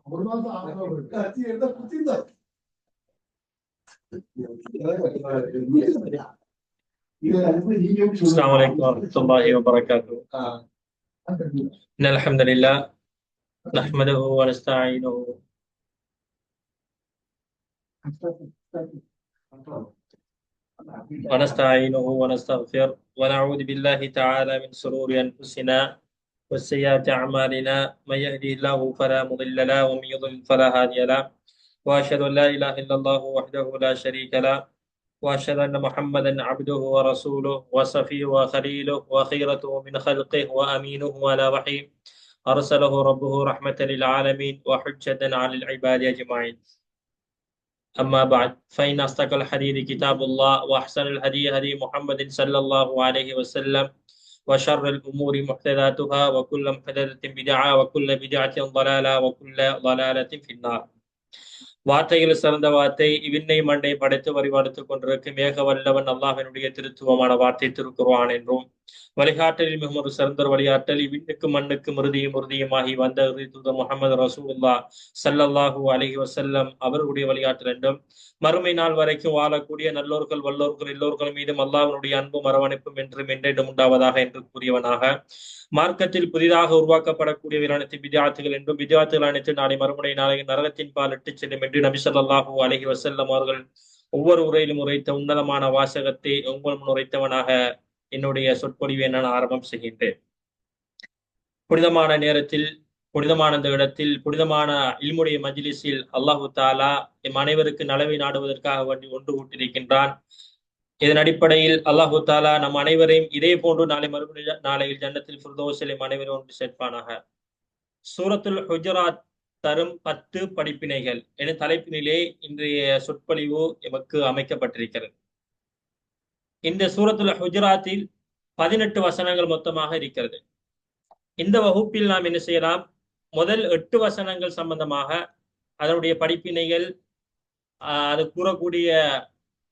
السلام عليكم ورحمة الله وبركاته. إن الحمد لله نحمده ونستعينه ونستغفر ونعوذ بالله تعالى من شرور أنفسنا وسيئات أعمالنا. من يهده الله فلا مضل له ومن يضلل فلا هادي له. وأشهد أن لا إله إلا الله وحده لا شريك له، وأشهد أن محمدا عبده ورسوله وصفيه وخليله وخيرته من خلقه وأمينه على وحيه أرسله ربه رحمة للعالمين وحجة على العباد أجمعين. أما بعد، فإن أصدق الحديث كتاب الله، وأحسن الهدي هدي محمد صلى الله عليه وسلم، وشر الأمور محدثاتها، وكل محدثة بدعة، وكل بدعة ضلالة، وكل ضلالة في النار. வார்த்தைகள் சிறந்த வார்த்தை, இவ்விண்ணை மண்ணை படைத்து வழிபாடுத்துக் கொண்டிருக்கும் ஏக வல்லவன் அல்லாஹ்வினுடைய திருத்துவமான வார்த்தை திருக்குர்ஆன் என்றும், வழிகாட்டலில் மிகவும் ஒரு சிறந்த வழிகாட்டல் இவ்விண்ணுக்கும் மண்ணுக்கும் உறுதியுமாகி வந்த தூதர் முஹம்மது ரசூலுல்லாஹ் ஸல்லல்லாஹு அலைஹி வஸல்லம் அவர்களுடைய வழிகாட்டல் என்றும், மறுமை நாள் வரைக்கும் வாழக்கூடிய நல்லோர்கள் வல்லோர்கள் எல்லோர்கள் மீதும் அல்லாஹ்வினுடைய அன்பும் அரவணைப்பும் என்றும் என்றென்றும் உண்டாவதாக என்று கூறியவனாக, மார்க்கத்தில் புதிதாக உருவாக்கப்படக்கூடிய அனைத்து பித்ஆத்துகள் என்றும், பித்ஆத்துகள் அனைத்து நாளை மறுமுனை நாளை நரகத்தின் பால் இட்டுச் செல்லும் என்று நபி ஸல்லல்லாஹு அலைஹி வஸல்லம் அவர்கள் ஒவ்வொரு உரையிலும் உரைத்த உன்னதமான வாசகத்தை உங்கள் முன் உரைத்தவனாக என்னுடைய சொற்பொழிவை நான் ஆரம்பம் செய்கின்றேன். புனிதமான நேரத்தில், புனிதமான இந்த இடத்தில், புனிதமான இல்முடைய மஜ்லிஸில் அல்லாஹு தாலா எம் அனைவருக்கு நலவை நாடுவதற்காக வேண்டி ஒன்று கூட்டியிருக்கின்றான். இதன் அடிப்படையில் அல்லாஹு தாலா நம் அனைவரையும் இதே போன்று நாளையில் ஜன்னத்தில் ஃபிர்தௌஸில் அனைவரும் ஒன்று சேர்ப்பானாக. சூரத்துல் ஹுஜராத் தரும் 10 படிப்பினைகள் என தலைப்பினிலே இன்றைய சொற்பொழிவு எமக்கு அமைக்கப்பட்டிருக்கிறது. இந்த சூரத்துல் ஹுஜராத்தில் 18 வசனங்கள் மொத்தமாக இருக்கிறது. இந்த வகுப்பில் நாம் என்ன செய்யலாம்? முதல் 8 வசனங்கள் சம்பந்தமாக அதனுடைய படிப்பினைகள், அது கூறக்கூடிய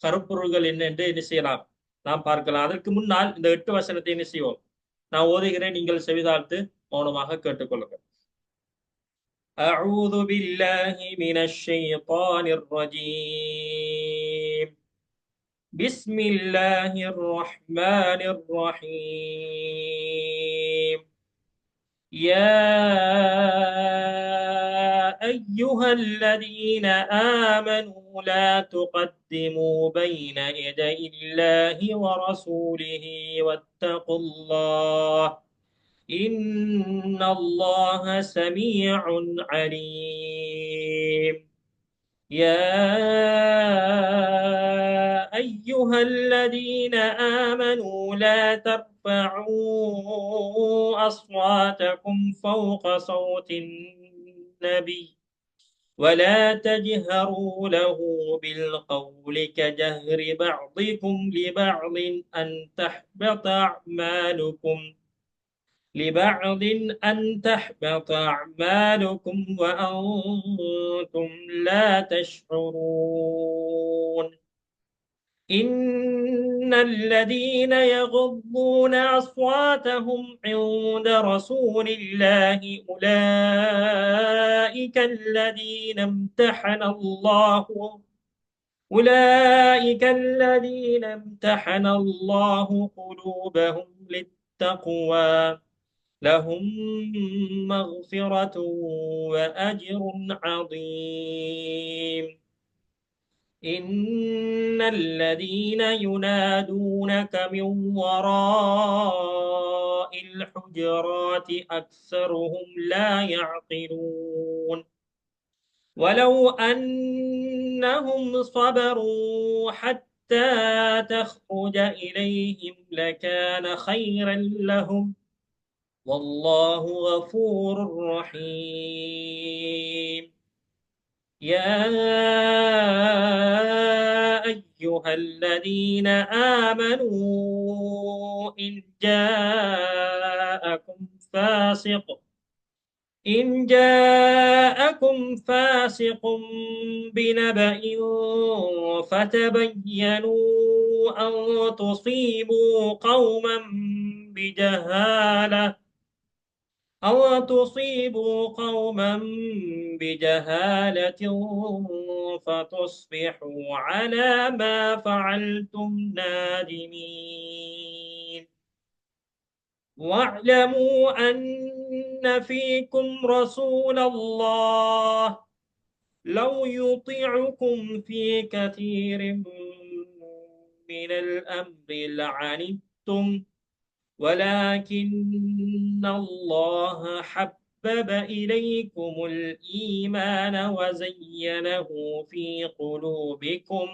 கருப்பொருள்கள் என்ன என்று என்ன செய்யலாம் நாம் பார்க்கலாம். அதற்கு முன்னால் இந்த 8 வசனத்தை என்ன செய்வோம்? நான் ஓதுகிறேன், நீங்கள் செவிதாழ்த்து மௌனமாக கேட்டுக்கொள்ளுங்கள். أعوذ بالله من الشيطان الرجيم. بسم الله الرحمن الرحيم. يا أيها الذين آمنوا لا تقدموا بين يدي الله ورسوله واتقوا الله إن الله سميع عليم. يا أيها الذين آمنوا لا ترفعوا أصواتكم فوق صوت النبي ولا تجهروا له بالقول كجهر بعضكم لبعض أن تحبط أعمالكم وأنتم لا تشعرون. إن الذين يغضون أصواتهم عند رسول الله أولئك الذين امتحن الله قلوبهم للتقوى لهم مغفرة وأجر عظيم. إن الذين ينادونك من وراء الحجرات أكثرهم لا يعقلون. ولو أنهم صبروا حتى تخرج إليهم لكان خيرا لهم والله غفور رحيم. يا أيها الذين آمنوا إن جاءكم فاسق بنبأ فتبينوا أن تصيبوا قوما بجهالة أو تصيبوا قوما بجهالة فتصبحوا على ما فعلتم نادمين واعلموا أن فيكم رسول الله لو يطيعكم في كثير من الأمر لعنتم ولكن الله حبب إليكم الإيمان وزينه في قلوبكم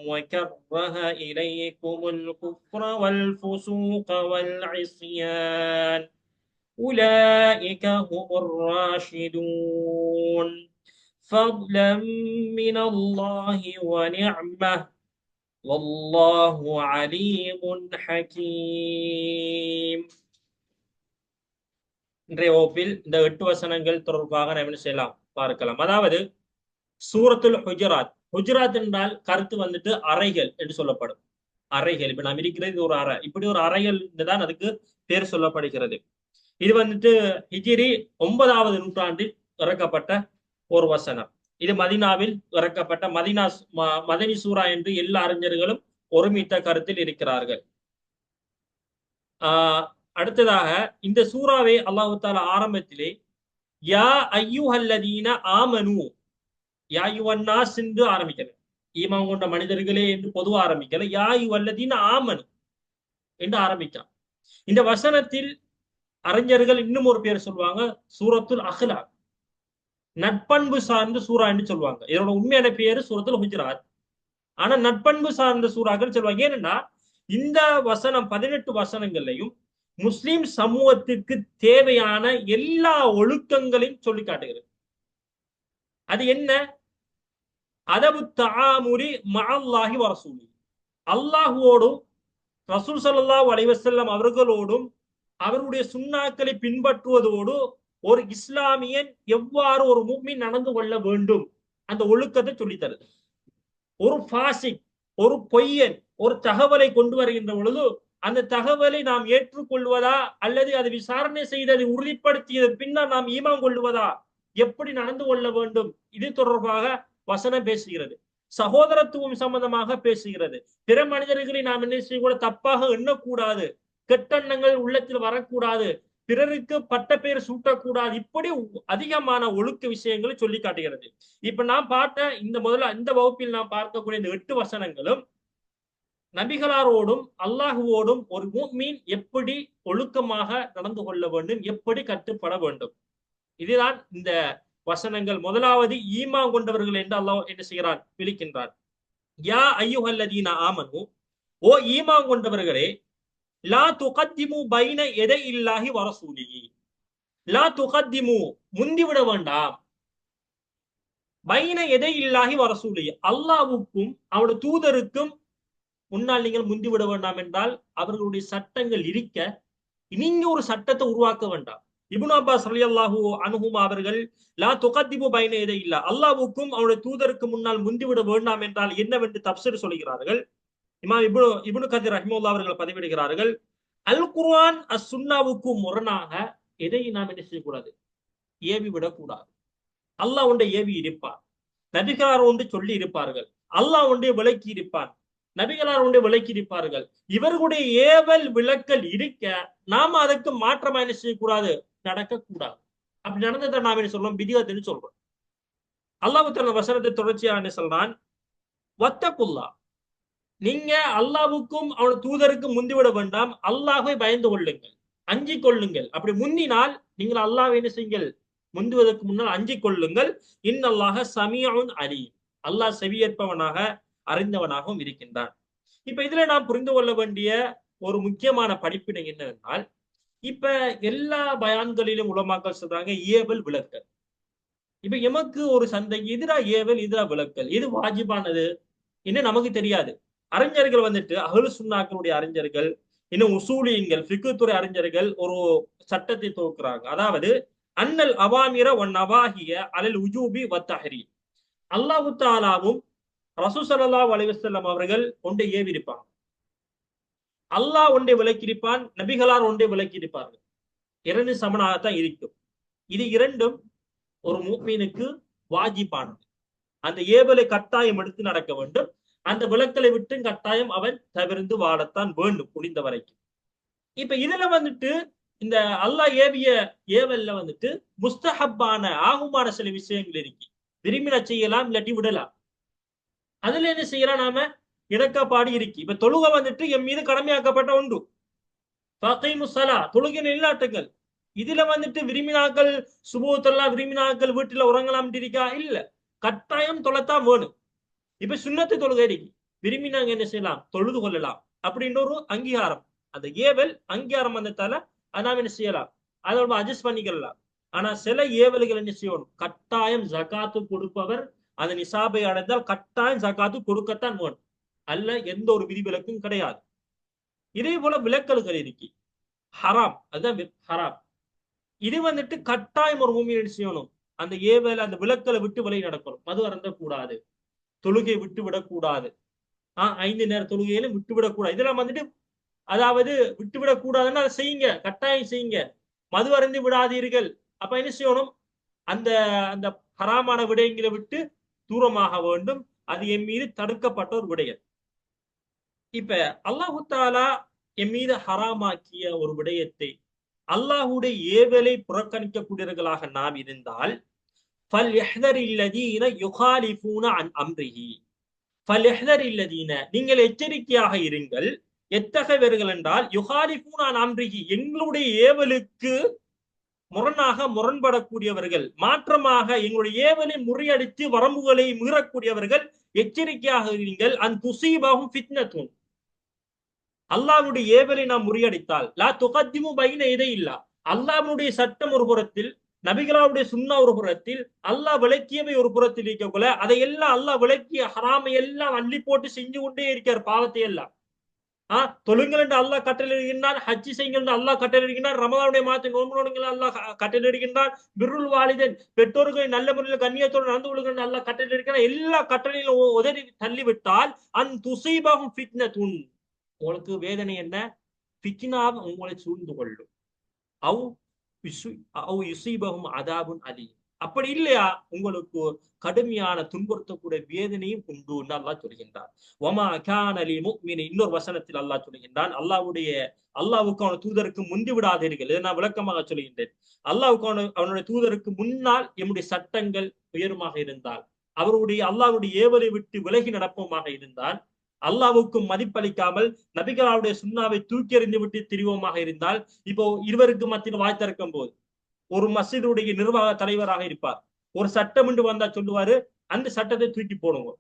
وكره إليكم الكفر والفسوق والعصيان أولئك هم الراشدون فضلا من الله ونعمة والله عليم حكيم. இன்றைய வகுப்பில் இந்த 8 வசனங்கள் தொடர்பாக நாம் என்ன செய்யலாம் பார்க்கலாம். அதாவது சூரத்துல் ஹுஜராத். ஹுஜராத் என்றால் கருத்து வந்துட்டு அறைகள் என்று சொல்லப்படும். அறைகள், இப்ப நாம் இருக்கிறது இது ஒரு அறை, இப்படி ஒரு அறைகள் தான் அதுக்கு பேர் சொல்லப்படுகிறது. இது வந்துட்டு ஹிஜ்ரி 9வது நூற்றாண்டில் இறக்கப்பட்ட ஒரு வசனம். இது மதீனாவில் இறக்கப்பட்ட மதனி சூரா என்று எல்லா அறிஞர்களும் ஒருமித்த கருத்தில் இருக்கிறார்கள். அடுத்ததாக இந்த சூறாவை அல்லாஹு தாலா ஆரம்பத்திலே யா அய்யுஹல்லதீன ஆமனு, யா யுவன்னாஸ் என்று ஆரம்பிக்கல, ஈமான் கொண்ட மனிதர்களே என்று பொதுவாக ஆரம்பிக்கல, யா யுவல்லதீன ஆமனு என்று ஆரம்பிச்சான். இந்த வசனத்தில் அறிஞர்கள் இன்னும் ஒரு பேர் சொல்லுவாங்க, சூரத்துல் அஹ்லாக், நட்பண்பு சார்ந்த சூரா என்று சொல்லுவாங்க. இதோட உண்மையான பேரு சூரத்துல் ஹுஜராத். ஆனா நட்பண்பு சார்ந்த சூறாக்கள் சொல்லுவாங்க. ஏன்னா இந்த வசனம் 18 வசனங்களையும் முஸ்லிம் சமூகத்திற்கு தேவையான எல்லா ஒழுக்கங்களையும் சொல்லி காட்டுகிறது. அது என்ன? அதபு தஆமுரி மஅல்லாஹி வ ரசூலி, அல்லாஹுவோடும் ரசூல் ஸல்லல்லாஹு அலைஹி வஸல்லம் அவர்களோடும் அவருடைய சுன்னாக்களை பின்பற்றுவதோடு ஒரு இஸ்லாமியன் எவ்வாறு ஒரு முஃமின் நடந்து கொள்ள வேண்டும் அந்த ஒழுக்கத்தை சொல்லித்தருது. ஒரு ஃபாசிக், ஒரு பொய்யன் ஒரு தகவலை கொண்டு வருகின்ற பொழுது அந்த தகவலை நாம் ஏற்றுக்கொள்வதா அல்லது அதை விசாரணை செய்ததை உறுதிப்படுத்தியது பின்னர் நாம் ஈமான் கொள்வதா, எப்படி நடந்து கொள்ள வேண்டும், இது தொடர்பாக வசனம் பேசுகிறது. சகோதரத்துவம் சம்பந்தமாக பேசுகிறது. பிற மனிதர்களை நாம் என்ன செய்யக்கூடாது, தப்பாக எண்ணக்கூடாது, கெட்டெண்ணங்கள் உள்ளத்தில் வரக்கூடாது, பிறருக்கு பட்ட பெயர் சூட்டக்கூடாது, இப்படி அதிகமான ஒழுக்க விஷயங்களை சொல்லி காட்டுகிறது. இப்ப நாம் பார்த்த இந்த வகுப்பில் நாம் பார்க்கக்கூடிய இந்த 8 வசனங்களும் நபிகளாரோடும் அல்லாஹுவோடும் ஒரு முஃமின் எப்படி ஒழுக்கமாக நடந்து கொள்ள வேண்டும், எப்படி கட்டுப்பட வேண்டும், இதுதான் இந்த வசனங்கள். முதலாவது ஈமான் கொண்டவர்கள் என்று அல்லாஹ் என்ன செய்கிறான், விழிக்கின்றான். யா அய்யுஹல்லதீன ஆமனு, ஓ ஈமான் கொண்டவர்களே, லா துகத்திமு பைன எதை இல்லாஹி வரசூலிஹி, லா துகத்திமு முந்திவிட வேண்டாம், பைன எதை இல்லாஹி வரசூலிஹி அல்லாஹ்வுக்கும் அவருடைய தூதருக்கும் முன்னால் நீங்கள் முந்திவிட வேண்டாம் என்றால் அவர்களுடைய சட்டங்கள் இருக்க நீங்க ஒரு சட்டத்தை உருவாக்க வேண்டாம். இப்னு அப்பாஸ் ரலியல்லாஹு அன்ஹுமா அவர்கள் லா துகத்திமு பைன எதை இல்லா, அல்லாஹ்வுக்கும் அவருடைய தூதருக்கு முன்னால் முந்திவிட வேண்டாம் என்றால் என்னவென்று தப்சீர் சொல்கிறார்கள். இமாம் இப்னு கதீர் ரஹ்மத்துல்லாஹி அவர்கள் பதிவிடுகிறார்கள், அல் குர்ஆன் அஸ் சுன்னாவுக்கு முரணாக எதை நாம் என்ன செய்யக்கூடாது, ஏவி விடக்கூடாது. அல்லாஹ் ஒன்றை ஏவி இருப்பார், நபிகளார் ஒன்று சொல்லி இருப்பார்கள், அல்லாஹ் ஒன்றை விளக்கி இருப்பான், நபிகளார் ஒன்றை விளக்கி இருப்பார்கள். இவர்களுடைய ஏவல் விளக்கல் இருக்க நாம அதுக்கு மாற்றமா என்ன செய்யக்கூடாது, நடக்கக்கூடாது. அப்படி நடந்ததை நாம் என்ன சொல்றோம், பிதிஅத்னு சொல்றோம். அல்லாஹ் தஆலா வசனத்தை தொடர்ச்சியாக என்ன சொல்றான், வத்தகுல்லா, நீங்க அல்லாஹ்வுக்கும் அவன் தூதருக்கும் முந்திவிட வேண்டாம், அல்லாஹ்வை பயந்து கொள்ளுங்கள், அஞ்சிக் கொள்ளுங்கள். அப்படி முந்தினால் நீங்கள் அல்லாஹ்வை என்ன செய்யுங்கள், முந்துவதற்கு முன்னால் அஞ்சிக் கொள்ளுங்கள். இன்னல்லாஹ சமீஉன் அலீம், அல்லாஹ் செவியேற்பவனாக அறிந்தவனாகவும் இருக்கின்றான். இப்ப இதுல நாம் புரிந்து கொள்ள வேண்டிய ஒரு முக்கியமான படிப்பினை என்னவென்றால், இப்ப எல்லா பயான்களிலும் உலமாக்கள் சொல்றாங்க ஏவல் விளக்கல். இப்ப எமக்கு ஒரு சந்தைக்கு எதிரா ஏவல் எதிரா விளக்கல், எது வாஜிபானது இன்னும் நமக்கு தெரியாது. அறிஞர்கள் வந்துட்டு அஹ்லு சுன்னாக்களுடைய அறிஞர்கள், இன்னும் உசூலியன்கள், ஃபிக்ஹ் துறை அறிஞர்கள் ஒரு சட்டத்தை துவக்குறாங்க. அதாவது அன்னல் அவாமிர வன் நவாஹிய அலல் உஜூபி வத்தஹ்ரீம், அல்லாஹ் தஆலாவும் ரசூல் ஸல்லல்லாஹு அலைஹி வஸல்லம் அவர்கள் ஒன்றை ஏவி இருப்பாங்க. அல்லாஹ் ஒன்றை விளக்கியிருப்பான், நபிகளார் ஒன்றை விளக்கியிருப்பார்கள். இரண்டு சமனாகத்தான் இருக்கும். இது இரண்டும் ஒரு முஃமினுக்கு வாஜிபானது. அந்த ஏவலை கட்டாயம் எடுத்து நடக்க வேண்டும். அந்த விளக்கலை விட்டு கட்டாயம் அவன் தவிர்த்து வாழத்தான் வேண்டும் முடிந்த வரைக்கும். இப்ப இதுல வந்துட்டு இந்த அல்லாஹ் ஏவிய ஏவல்ல வந்துட்டு முஸ்தஹப்பான ஆகுமான சில விஷயங்கள் இருக்கு. விரும்பின செய்யலாம், இல்லாட்டி விடலாம். அதுல என்ன செய்யலாம், நாம இணக்கப்பாடு இருக்கு. இப்ப தொழுகை வந்துட்டு என் மீது கடமையாக்கப்பட்ட ஒன்று. தொழுகை நில்லாட்டுங்கள். இதுல வந்துட்டு விரும்பினாக்கள் சுபூத்தெல்லாம் விரும்பினாக்கள் வீட்டுல உறங்கலாம் இருக்கா? இல்ல, கட்டாயம் தொலைத்தான் வேணும். இப்ப சுண்ணத்து தொழுகை இருக்கு, விரும்பினாங்க என்ன செய்யலாம், தொழுது கொள்ளலாம் அப்படின்ற ஒரு அங்கீகாரம். அந்த ஏவல் அங்கீகாரம் வந்ததால நாம் என்ன செய்யலாம், அதோட அட்ஜஸ்ட் பண்ணிக்கலாம். ஆனா சில ஏவல்கள் என்ன செய்யணும், கட்டாயம் ஜகாத்து கொடுப்பவர் அந்த நிசாபை அடைந்தால் கட்டாயம் ஜகாத்து கொடுக்கத்தான் வேணும். அல்ல எந்த ஒரு விதிவிலக்கும் கிடையாது. இதே போல விலக்கல்கள் இருக்கு. ஹராம், அதுதான் ஹராம். இது வந்துட்டு கட்டாயம் ஒரு மூமின் செய்யணும், அந்த ஏவல் அந்த விலக்கலை விட்டு விலை நடக்கணும். மது அருந்த கூடாது, தொழுகை விட்டு விடக்கூடாது, 5 நேர தொழுகையிலும் விட்டு விடக்கூடாது. இதெல்லாம் வந்துட்டு அதாவது விட்டுவிடக் கூடாதுன்னு அதை செய்யுங்க, கட்டாயம் செய்யுங்க. மது அருந்தி விடாதீர்கள். அப்ப என்ன செய்யணும், அந்த அந்த ஹராமான விடயங்களை விட்டு தூரமாக வேண்டும். அது என் மீது தடுக்கப்பட்ட ஒரு விடயம். இப்ப அல்லாஹு தாலா என் மீது ஹராமாக்கிய ஒரு விடயத்தை அல்லாஹுடைய ஏவலை புறக்கணிக்கக்கூடியவர்களாக நாம் இருந்தால் நீங்கள் எச்சரிக்கையாக இருங்கள். எத்தகையவர்கள் என்றால் யுகாலிஃபூன அம்ரிஹி, எங்களுடைய ஏவலுக்கு முரண்படக்கூடியவர்கள், மாற்றமாக எங்களுடைய ஏவலை முறியடித்து வரம்புகளை மீறக்கூடியவர்கள் எச்சரிக்கையாக இருங்கள். அன் துசீபஹும் ஃபித்னத்துன், அல்லாஹ்வுடைய ஏவலை நாம் முறியடித்தால், லா துகத்திமு பைன யதையில்லா, அல்லாஹ்வுடைய சட்டம் ஒரு புறத்தில், நபிகளாவுடைய சுன்னா ஒரு புறத்தில், அல்லாஹ் விளக்கியவை ஒரு புறத்தில் இருக்கக்குள்ள அதையெல்லாம் அல்லாஹ் விளக்கிய ஹராமை எல்லாம் அள்ளி போட்டு செஞ்சு கொண்டே இருக்கிற பாவத்தை எல்லாம். தொழுங்கள் என்று அல்லாஹ் கட்டளையிடுகின்றான், ஹஜ்ஜி செய்யுங்கள் என்று அல்லாஹ் கட்டளையிடுகின்றான், ரமலானுடைய மாதத்தை நோன்பு நோடுங்கள் அல்லாஹ் கட்டளையிடுகின்றான், பிர்ருல் வாலிதன் பெற்றோர்களை நல்ல முறையில் கண்ணியத்தோடு நடந்து கொள்ளுங்கள் அல்லாஹ் கட்டளையிடுகின்றான். எல்லா கட்டளையிலும் உதறி தள்ளிவிட்டால் அன் துசீபஹும் ஃபித்னத்துன், உங்களுக்கு வேதனை என்ன, ஃபித்னாவை உங்களை சூழ்ந்து கொள்ளும். அவ் யுசீபஹும் அதாபுன் அலீம், அப்படி இல்லையா உங்களுக்கு கடுமையான துன்புறுத்தக்கூடிய வேதனையும் உண்டு என்று அல்லாஹ் சொல்கின்றார். வமா கான லில் முஃமின், இன்னொரு வசனத்தில் அல்லாஹ் சொல்கின்றான், அல்லாஹ்வுக்கு அவனுடைய தூதருக்கு முந்தி விடாதீர்கள். இதை நான் விளக்கமாக சொல்கின்றேன். அல்லாஹ்வுக்கு அவனுடைய தூதருக்கு முன்னால் எம்முடைய சட்டங்கள் உயர்மாக இருந்தால், அல்லாஹ்வுடைய ஏவலை விட்டு விலகி நடப்போமாக இருந்தால், அல்லாஹ்வுக்கும் மதிப்பளிக்காமல் நபிகளாவுடைய சுன்னாவை தூக்கி எறிந்து விட்டு திரிவோமாக இருந்தால், இப்போ இருவருக்கு மத்தியில் வாய் திறக்கும் போது ஒரு மஸ்ஜிதுடைய நிர்வாக தலைவராக இருப்பார், ஒரு சட்டம் என்று வந்தா சொல்லுவாரு, அந்த சட்டத்தை தூக்கி போடுங்க.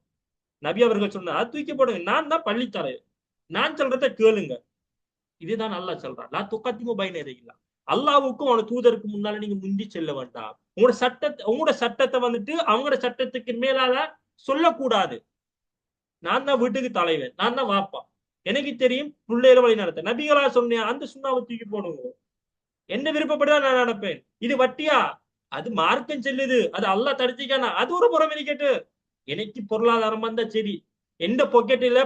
நபி அவர்கள் சொன்னார், தூக்கி போடுங்க, நான் தான் பள்ளி தலைவர், நான் சொல்றதை கேளுங்க. இதுதான் அல்லாஹ் சொல்றான், லா துகத்திமு பைன யதையில்லா, அல்லாஹ்வுக்கும் அவன தூதருக்கு முன்னால நீங்க முந்தி செல்ல வேண்டாம். உங்களோட சட்டத்தை வந்துட்டு அவங்களோட சட்டத்துக்கு மேலால சொல்லக்கூடாது. நான் தான் வீட்டுக்கு தலைவன், நான் தான் வாப்பா, எனக்கு தெரியும் பிள்ளைகளை வழி நடத்த. நபிகளா சொன்னேன், அந்த சுண்ணாவை தூக்கி போடுங்க, என்ன விருப்பப்படிதான் நான் நடப்பேன். இது வட்டியா, அது மார்க்கம் செல்லுது, அது அல்லாஹ் தடுத்திக்கானா, அது ஒரு புறம் இருக்கட்டு. எனக்கு பொருளாதாரம் வந்தா சரி, எந்த பொக்கெட்டில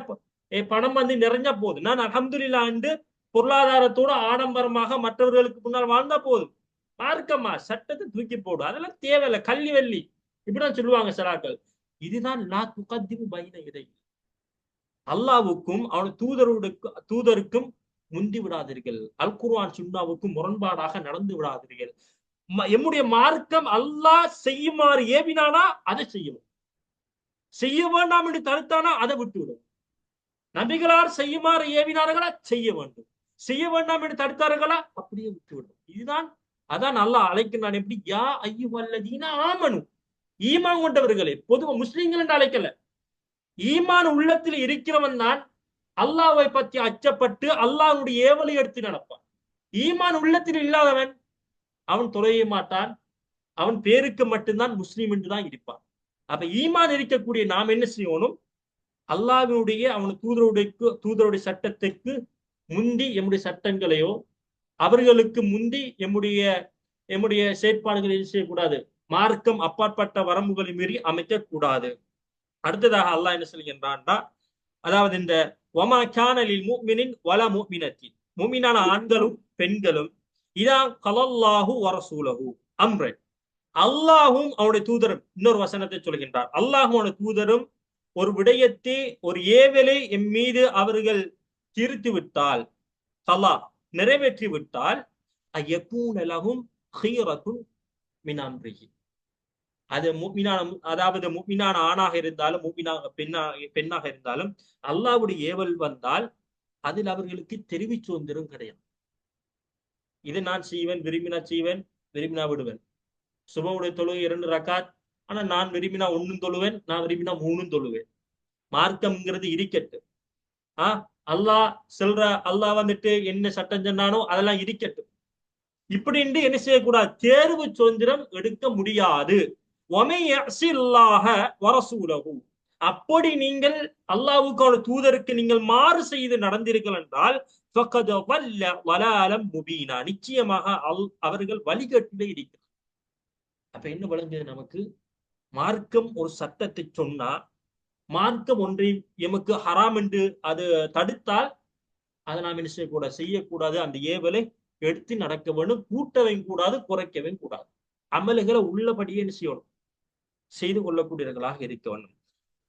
பணம் வந்து நிறைஞ்ச போது நான் அல்ஹம்துலில்லாஹ் என்று பொருளாதாரத்தோட ஆடம்பரமாக மற்றவர்களுக்கு முன்னால் வாழ்ந்தா போதும். மார்க்கமா சட்டத்தை தூக்கி போடும், அதெல்லாம் தேவையில்லை, கல்வி வெள்ளி இப்படிதான் சொல்லுவாங்க சிலாக்கள். இதுதான் லா துகத்திமு பைன யதையில்லா, அல்லாஹ்வுக்கும் அவன் தூதருக்கும் முந்தி விடாதீர்கள், அல் குர்ஆன் சுன்னாவுக்கும் முரண்பாடாக நடந்து விடாதீர்கள். எம்முடைய மார்க்கம் அல்லாஹ் செய்யுமாறு ஏவினானா அதை செய்யணும், செய்ய வேண்டாம் என்று தடுத்தானா அதை விட்டு விடும். நபிகளார் செய்யுமாறு ஏவினார்களா செய்ய வேண்டும், செய்ய வேண்டாம் என்று தடுத்தார்களா அப்படியே விட்டுவிடும். இதுதான் அதான் அல்லாஹ் அழைக்கிறான். எப்படி, யா அய்யுஹல்லதீன ஆமனு, ஈமான் கொண்டவர்களே. பொதுவா முஸ்லிம்கள் என்று அழைக்கல, ஈமான் உள்ளத்தில் இருக்கிறவன் தான் அல்லாஹ்வை பற்றி அச்சப்பட்டு அல்லாஹ்வுடைய ஏவலை எடுத்து நடப்பான். ஈமான் உள்ளத்தில் இல்லாதவன் அவன் தொலைய மாட்டான், அவன் பேருக்கு மட்டும்தான் முஸ்லீம் என்றுதான் இருப்பான். அப்ப ஈமான் இருக்கக்கூடிய நாம் என்ன செய்யணும், அல்லாஹ்வுடைய அவன் தூதருடைய சட்டத்திற்கு முந்தி எம்முடைய சட்டங்களையோ, அவர்களுக்கு முந்தி எம்முடைய செயற்பாடுகளை செய்யக்கூடாது, மார்க்கம் அப்பாற்பட்ட வரம்புகளை மீறி அமைக்க கூடாது. அடுத்ததாக அல்லாஹ் என்ன சொல்கின்றான்டா, அதாவது இந்த வமா கானலில் முஃமினின் வல முஃமினத்தின், முஃமினான ஆண்களும் பெண்களும் இதா கலல்லாஹு வரசூலஹு அம்ரன், அல்லாஹும் அவனுடைய தூதரும், இன்னொரு வசனத்தை சொல்கின்றார், அல்லாஹும் அவனுடைய தூதரும் ஒரு விடயத்தை, ஒரு ஏவலை எம் மீது அவர்கள் தீர்த்து விட்டால், கலா நிறைவேற்றி விட்டால், ஐயக்கூனலகும் ஹீரத்துன் மின் அம்ரிஹி, அது முஃமினான, அதாவது முஃமினான ஆணாக இருந்தாலும் முஃமினாக பெண்ணாக இருந்தாலும் அல்லாஹ்வுடைய ஏவல் வந்தால் அதில் அவர்களுக்கு தெரிவி சுதந்திரம் கிடையாது. இது நான் செய்வேன், விரும்பினா செய்வேன், விரும்பினா விடுவேன். சுபவுடைய தொழுகை 2 ரக்காத், ஆனா நான் விரும்பினா 1 தொழுவேன், நான் விரும்பினா 3 தொழுவேன். மார்க்கம்ங்கிறது இருக்கட்டு. அல்லாஹ் சொல்ற, அல்லாஹ் வந்துட்டு என்ன சட்டம் சொன்னானோ அதெல்லாம் இருக்கட்டும். இப்படின்னு என்ன செய்யக்கூடாது, தேர்வு சுதந்திரம் எடுக்க முடியாது. அப்படி நீங்கள் அல்லாஹ்வுக்கு தூதருக்கு நீங்கள் மாறு செய்து நடந்தீர்கள் என்றால் நிச்சயமாக அவர்கள் வழிகட்டிலே இருக்கிறார். அப்ப என்ன விளங்குது நமக்கு, மார்க்கம் ஒரு சட்டத்தை சொன்னா, மார்க்கம் ஒன்றை எமக்கு ஹராம் என்று அது தடுத்தால் அதை நாம் என்ன செய்யக்கூடாது, செய்யக்கூடாது. அந்த ஏவலை எடுத்து நடக்க வேண்டும், கூட்டவும் கூடாது, குறைக்கவும் கூடாது. அமல்களை உள்ளபடியே என்ன செய்யணும், செய்து கொள்ளக்கூடியவர்களாக இருக்க வேண்டும்.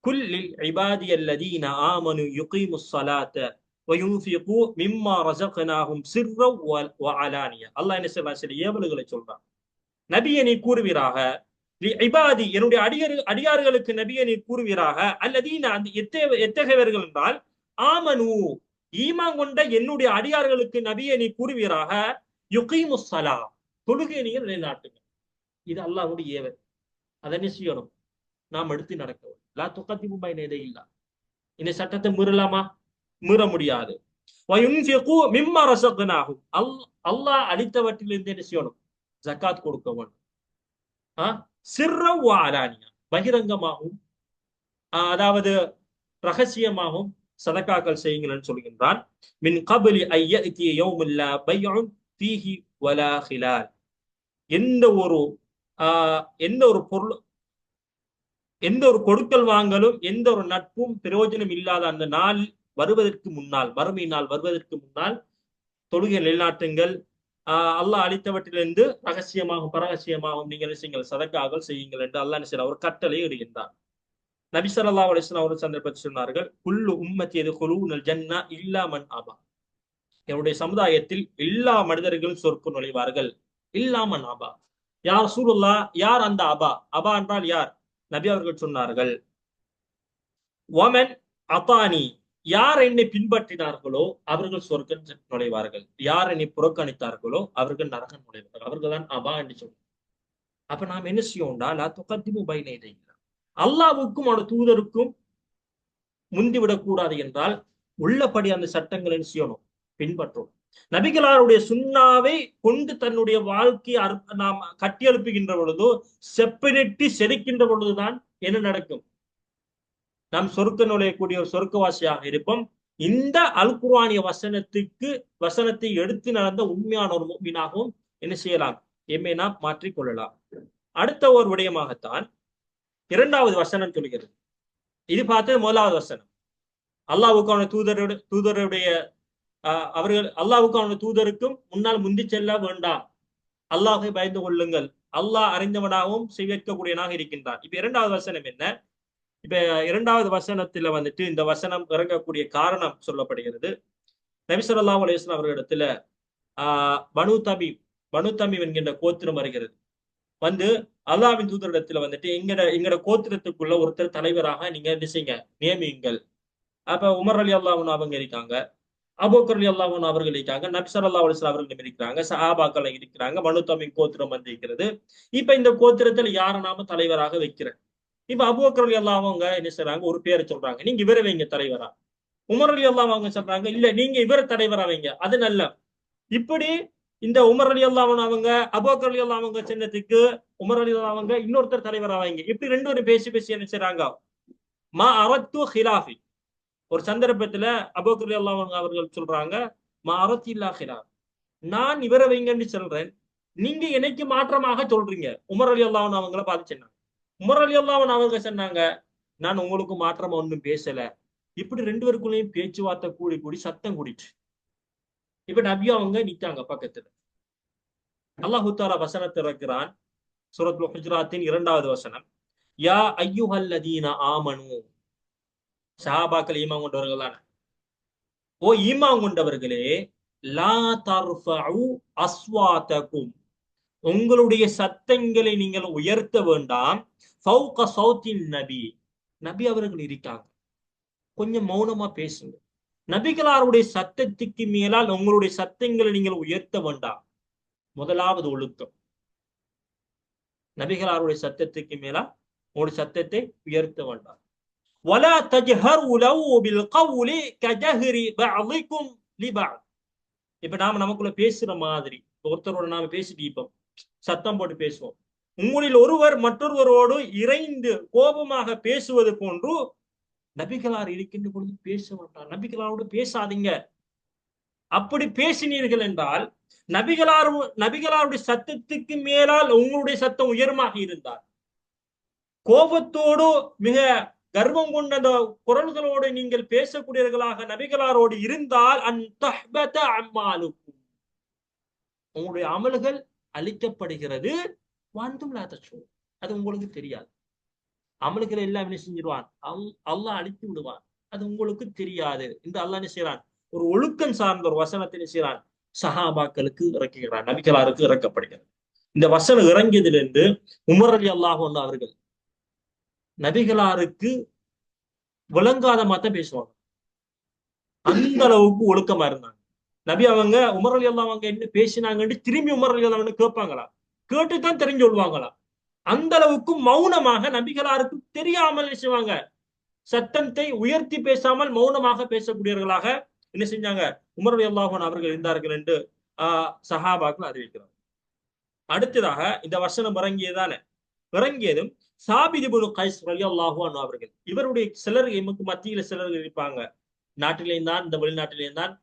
குல்லில் இபாதியல்லதீன ஆமனு யுகீமுஸ் ஸலாத்த வயுன்ஃபிகு மிம்மா ரஸக்னாஹும் சிர்ரன் வ அலானியா. அல்லாஹ் என்ன சொல்றான், சில ஏவல்களை சொல்றான். நபியை நீ கூறுவீராக, இபாதி என்னுடைய அடியார்களுக்கு நபியை நீ கூறுவீராக, அல்லதீன அந்த எத்தகையவர்கள் என்றால், ஆமனு ஈமான் கொண்ட என்னுடைய அடியார்களுக்கு நபியை நீ கூறுவீராக, யுகீமுஸ் ஸலா தொழுகையை நீங்கள் நிலைநாட்டுங்க. இது அல்லாஹ்வுடைய ஏவல். அதை செய்யணும், நாம் எடுத்து நடக்கவும். லா துகத்திமு பைன யதையில்லா, இந்த சட்டத்தை மீறலாமா, மீற முடியாது. வயுன்ஃபிகு மிம்மா ரஸக்னாஹும், அல்லாஹ் அளித்தவற்றிலிருந்து என்ன செய்யணும், ஜகாத் கொடுக்க வேண்டும். சிர்ரன் வ அலானியா பகிரங்கமாகவும் அதாவது ரகசியமாகவும் சதகாக்கள் செய்யுங்கள் சொல்கின்றான். மின் கப்லி ஐயதி யௌமுல் லா பைஉன் ஃபீஹி வலா ஹிலால், எந்த ஒரு பொருள், எந்த ஒரு கொடுக்கல் வாங்கலும், எந்த ஒரு நட்பும் பிரயோஜனம் இல்லாத அந்த நாள் வருவதற்கு முன்னால், மறுமை நாள் வருவதற்கு முன்னால் தொழுகை நிலைநாட்டுங்கள். அல்லாஹ் அளித்தவற்றிலிருந்து ரகசியமாகவும் பரகசியமாகவும் நீங்கள் செய்யுங்கள், சதக்காக்கள் செய்யுங்கள் என்று அல்லாஹ் ஒரு கட்டளை இடுகின்றார். நபி ஸல்லல்லாஹு அலைஹி வஸல்லம் ஒரு சந்தர்ப்பத்தில் சொன்னார்கள், குல்லு உம்மத்தி யதுகுலூனல் ஜன்னah இல்லா மன் அபா, என்னுடைய சமுதாயத்தில் எல்லா மனிதர்களும் சொர்க்கம் நுழைவார்கள், இல்லா மன் அபா. யா ரசூலுல்லாஹ், யார் அந்த அபா? அபா என்றால் யார்? நபி அவர்கள் சொன்னார்கள், வமன் அதானி, யார் என்னை பின்பற்றினார்களோ அவர்கள் சொர்க்கம் நுழைவார்கள், யார் என்னை புறக்கணித்தார்களோ அவர்கள் நரகம் நுழைவார்கள். அவர்கள் தான் அபா என்று சொன்னார். அப்ப நாம் என்ன செய்யோம்டா, லா துகத்திமு பைன யதையில்லா, அல்லாஹ்வுக்கும் அவருடைய தூதருக்கும் முந்திவிடக் கூடாது என்றால் உள்ளபடி அந்த சட்டங்களை செய்யணும், பின்பற்றும். நபிகளாருடைய சுன்னாவை கொண்டு தன்னுடைய வாழ்க்கையை நாம் கட்டி எழுப்புகின்ற பொழுதோ, செப்பனிட்டு செதுக்கின்ற பொழுதுதான் என்ன நடக்கும், நாம் சொர்க்க நுழையக்கூடிய ஒரு சொர்க்கவாசியாக இருப்போம். இந்த அல் குர்ஆனிய வசனத்தை எடுத்து நடந்த உண்மையான ஒரு முஃமினாகவும் என்ன செய்யலாம், எம்மை நாம் மாற்றிக் கொள்ளலாம். அடுத்த ஒரு விடயமாகத்தான் 2வது வசனம் சொல்கிறது. இது பார்த்து 1வது வசனம், அல்லாஹ்வுக்கு அவனுடைய தூதருடைய அவர்கள் அல்லாஹ்வுக்கு அவனுடைய தூதருக்கும் முன்னால் முந்தி செல்ல வேண்டாம், அல்லாஹை பயந்து கொள்ளுங்கள், அல்லாஹ் அறிந்தவனாகவும் செய்யக்கூடியவனாக இருக்கின்றான். இப்ப 2வது வசனம் என்ன? இப்ப 2வது வசனத்துல வந்துட்டு இந்த வசனம் இறங்கக்கூடிய காரணம் சொல்லப்படுகிறது. நபி ஸல்லல்லாஹு அலைஹி வஸல்லம் அவர்களிடத்துல பனு தமீம் என்கின்ற கோத்திரம் வருகிறது. வந்து அல்லாஹ்வின் தூதரிடத்துல வந்துட்டு எங்கட கோத்திரத்துக்குள்ள ஒருத்தர் தலைவராக நீங்க நியமியுங்கள். அப்ப உமர் ரலியல்லாஹு அன்ஹு அவங்க இருக்காங்க, அபூபக்கர் ரலியல்லாஹு அன்ஹு அவர்கள் இருக்காங்க, நபி ஸல்லல்லாஹு அலைஹி வஸல்லம் அவர்கள் இருக்கிறாங்க, சஹாபாக்கள் இருக்கிறாங்க, பனு தமீம் கோத்திரம் வந்து இருக்கிறது. இப்ப இந்த கோத்திரத்துல யாரை நாம தலைவராக வைக்கிறேன்? இப்ப அபூபக்கர் ரலியல்லாஹு அவங்க என்ன செய்றாங்க, ஒரு பேரை சொல்றாங்க, நீங்க இவரை வைங்க தலைவரா. உமர் ரலியல்லாஹு அவங்க சொல்றாங்க, இல்ல நீங்க இவரை தலைவரா வைங்க, அது நல்ல. இப்படி இந்த உமர் ரலியல்லாஹு அன்ஹு அவங்க அபூபக்கர் ரலியல்லாஹு அவங்க சின்னத்துக்கு உமர் ரலியல்லாஹு அவங்க இன்னொருத்தர் தலைவரா வைங்க. இப்படி 2 பேரும் பேசி என்ன செய்றாங்க, மா அரத்து ஹிலாஃபி. ஒரு சந்தர்ப்பத்துல அபூபக்கர் ரலியல்லாஹு அன்ஹு அவர்கள் சொல்றாங்க, மா அரத்து இல்லா ஹிலாஃப், நான் இவரை வைங்கன்னு சொல்றேன், நீங்க எனக்கு மாற்றமாக சொல்றீங்க. உமர் ரலியல்லாஹு அன்ஹு அவங்கள பார்த்து சொன்னாங்க. உமர் ரலியல்லாஹு அன்ஹு அவங்க சொன்னாங்க, நான் உங்களுக்கு மாற்றமா ஒன்றும் பேசல, இப்படி ரெண்டு பேருக்குள்ளேயும் பேச்சுவார்த்தை கூடி கூடி சத்தம் கூடிட்டு இப்ப நபி அவங்க நிக்காங்க பக்கத்துல. அல்லாஹு தாலா வசனத்தை இறக்குறான். சூரத்துல் ஹுஜராத்தின் 2வது வசனம். யா அய்யுஹல்லதீன ஆமனு, சஹாபாக்கள் ஈமான் கொண்டவர்களான ஓ ஈமான் கொண்டவர்களே, லா தர்ஃபஉ அஸ்வாதகும், உங்களுடைய சத்தங்களை நீங்கள் உயர்த்த வேண்டாம். ஃபௌக சௌத்தின் நபி, நபி அவர்கள் இருக்காங்க, கொஞ்சம் மௌனமா பேசுங்க. நபிகளாருடைய சத்தத்துக்கு மேலால் உங்களுடைய சத்தங்களை நீங்கள் உயர்த்த வேண்டாம். முதலாவது ஒழுக்கம், நபிகளாருடைய சத்தத்துக்கு மேலா உங்களுடைய சத்தத்தை உயர்த்த வேண்டாம். வலா தஜ்ஹரு லஹு பில் கவ்லி கஜஹரி பஅதிகும் லிபஅத். இப்ப நாம நமக்குள்ள பேசுற மாதிரி ஒருத்தரோட நாம பேசிட்டு இப்ப சத்தம் போட்டு பேசுவோம். உங்களில் ஒருவர் மற்றொருவரோடு இறைந்து கோபமாக பேசுவது போன்று நபிகளார் இருக்கின்ற பொழுது பேச மாட்டார். நபிகளாரோடு பேசாதீங்க. அப்படி பேசினீர்கள் என்றால் நபிகளாருடைய சத்தத்துக்கு மேலால் உங்களுடைய சத்தம் உயர்மாக இருந்தார், கோபத்தோடு மிக கர்வம் கொண்ட அந்த குரல்களோடு நீங்கள் பேசக்கூடியவர்களாக நபிகளாரோடு இருந்தால் அன்தஹ்பத அம்மாலுக்கும், உங்களுடைய அமல்கள் அழிக்கப்படுகிறது. வாந்தும் லா தஷ்ஊரூன், அது உங்களுக்கு தெரியாது. அமல்களை எல்லாம் என்ன செஞ்சிருவான், அல்லாஹ் அழித்து விடுவான், அது உங்களுக்கு தெரியாது என்று அல்லாஹ் என்ன செய்யறான், ஒரு ஒழுக்கம் சார்ந்த ஒரு வசனத்தை என்ன செய்யறான், சஹாபாக்களுக்கு இறக்குகிறான், நபிகளாருக்கு இறக்கப்படுகிறது. இந்த வசனம் இறங்கியதிலிருந்து உமர் ரலியல்லாஹு அன்ஹு அவர்கள் நபிகளாருக்கு விளங்காத மாத்த பேசுவாங்க. அந்த அளவுக்கு ஒழுக்கமா இருந்தாங்க. நபி அவங்க உமர் ரலியல்லாஹு அவங்க என்ன பேசினாங்கன்னு திரும்பி உமர் ரலியல்லாஹு அன்ஹு கேட்பாங்களா, கேட்டுதான் தெரிஞ்சு கொள்வாங்களா. அந்த அளவுக்கு மௌனமாக நபிகளாருக்கு தெரியாமல் என்ன செய்வாங்க, சத்தத்தை உயர்த்தி பேசாமல் மௌனமாக பேசக்கூடியவர்களாக என்ன செஞ்சாங்க உமர் ரலியல்லாஹு அன்ஹு அவர்கள் இருந்தார்கள் என்று சஹாபாக்கள் அறிவிக்கிறார். அடுத்ததாக இந்த வசனம் இறங்கியதான இறங்கியதும் சாபித் இப்னு கைஸ் ரலியல்லாஹு அன்ஹு அவர்கள், இவருடைய சிலர் எமக்கு மத்தியில சிலர் இருப்பாங்க, நாட்டிலேயும் தான் இந்த வெளிநாட்டிலேயும் தான்.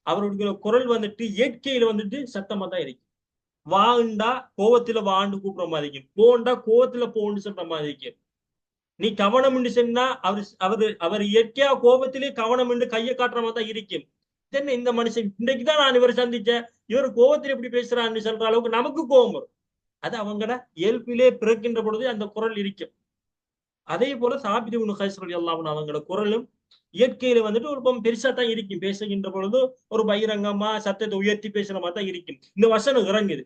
அவருடைய குரல் வந்துட்டு இயற்கையில வந்துட்டு சத்தமா தான் இருக்கு. வாண்டா கோவத்துல வாண்டு கூப்பிடுற மாதிரி இருக்கும், போண்டா கோவத்துல போன்னு சொல்ற மாதிரி இருக்கும். நீ கவனம் என்று சொன்னா அவர் இயற்கையா கோபத்திலே கவனம் என்று கையை காட்டுற மாதிரி தான் இருக்கும். என்ன இந்த மனுஷன் இன்னைக்குதான் நான் இவரை சந்திச்சேன், இவர் கோபத்தில் எப்படி பேசுறான்னு சொல்ற அளவுக்கு நமக்கு கோபம் வரும். அது அவங்கட இயல்பிலே பிறக்கின்ற பொழுது அந்த குரல் இருக்கும். அதே போல சாபித் இப்னு கைஸ் ரலியல்லாஹு அன்ஹு அவங்களோட குரலும் இயற்கையில வந்துட்டு ஒரு பெருசா தான் இருக்கும். பேசுகின்ற பொழுது ஒரு பகிரங்கமா சத்தத்தை உயர்த்தி பேசுற மாதிரி தான் இருக்கும். இந்த வசனம் இறங்குது.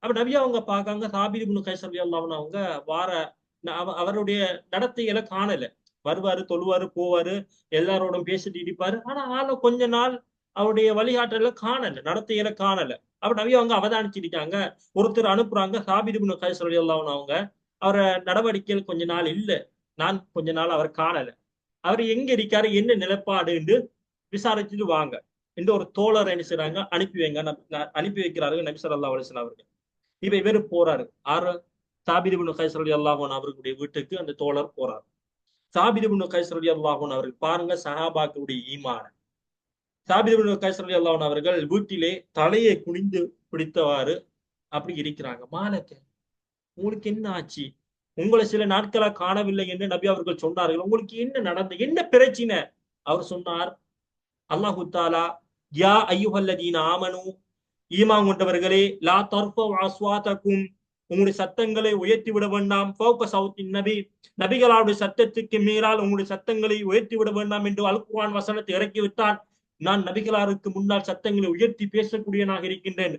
அப்ப நபி அவங்க பார்க்காங்க, சாபித் இப்னு கைஸ் ரலியல்லாஹு அன்ஹு அவங்க வார அவருடைய நடத்தைகளை காணல. வருவாரு, தொழுவாரு, போவாரு, எல்லாரோடும் பேசிட்டு இடிப்பாரு. ஆனா ஆள கொஞ்ச நாள் அவருடைய வழிகாட்டல காணல, நடத்தைகளை காணல. அப்ப நபி அவங்க அவதானிச்சிருக்காங்க. ஒருத்தர் அனுப்புறாங்க, சாபித் இப்னு கைஸ் ரலியல்லாஹு அன்ஹு அவங்க அவரை நடவடிக்கைகள் கொஞ்ச நாள் இல்ல, நான் கொஞ்ச நாள் அவர் காணல, அவர் எங்க இருக்காரு, என்ன நிலைப்பாடு என்று விசாரிச்சுட்டு வாங்க என்று ஒரு தோழர் என்ன செய்றாங்க, அனுப்பி வைக்கிறார்கள் நபி ஸல்லல்லாஹு அலைஹி வஸல்லம் அவர்கள். இப்ப இவர் போறாரு, சாபித் இப்னு கைஸ் ரலியல்லாஹு அன்ஹு அவர்களுடைய வீட்டுக்கு அந்த தோழர் போறார். சாபித் இப்னு கைஸ் ரலியல்லாஹு அன்ஹு அவர்கள் பாருங்க சஹாபாக்களுடைய ஈமான. சாபித் இப்னு கைஸ் ரலியல்லாஹு அன்ஹு அவர்கள் வீட்டிலே தலையை குனிந்து பிடித்தவாறு அப்படி இருக்கிறாங்க. மாலக்க, உங்களுக்கு என்ன ஆச்சு, உங்களை சில நாட்களா காணவில்லை என்று நபி அவர்கள் சொன்னார்கள், உங்களுக்கு என்ன நடந்தது, என்ன பிரச்சனை? அவர் சொன்னார், அல்லாஹு தாலா யா அய்யுஹல்லதீன ஆமனு, ஈமான் கொண்டவர்களே, லா தர்ஃபஉ அஸ்வாதகும், உங்களுடைய சத்தங்களை உயர்த்தி விட வேண்டாம். ஃபௌக சௌத்தின் நபி, நபிகளாருடைய சத்தத்துக்கு மேலால் உங்களுடைய சத்தங்களை உயர்த்தி விட வேண்டாம் என்று அல் குர்ஆன் வசனத்தை இறக்கி விட்டான். நான் நபிகளாருக்கு முன்னால் சத்தங்களை உயர்த்தி பேசக்கூடியனாக இருக்கின்றேன்.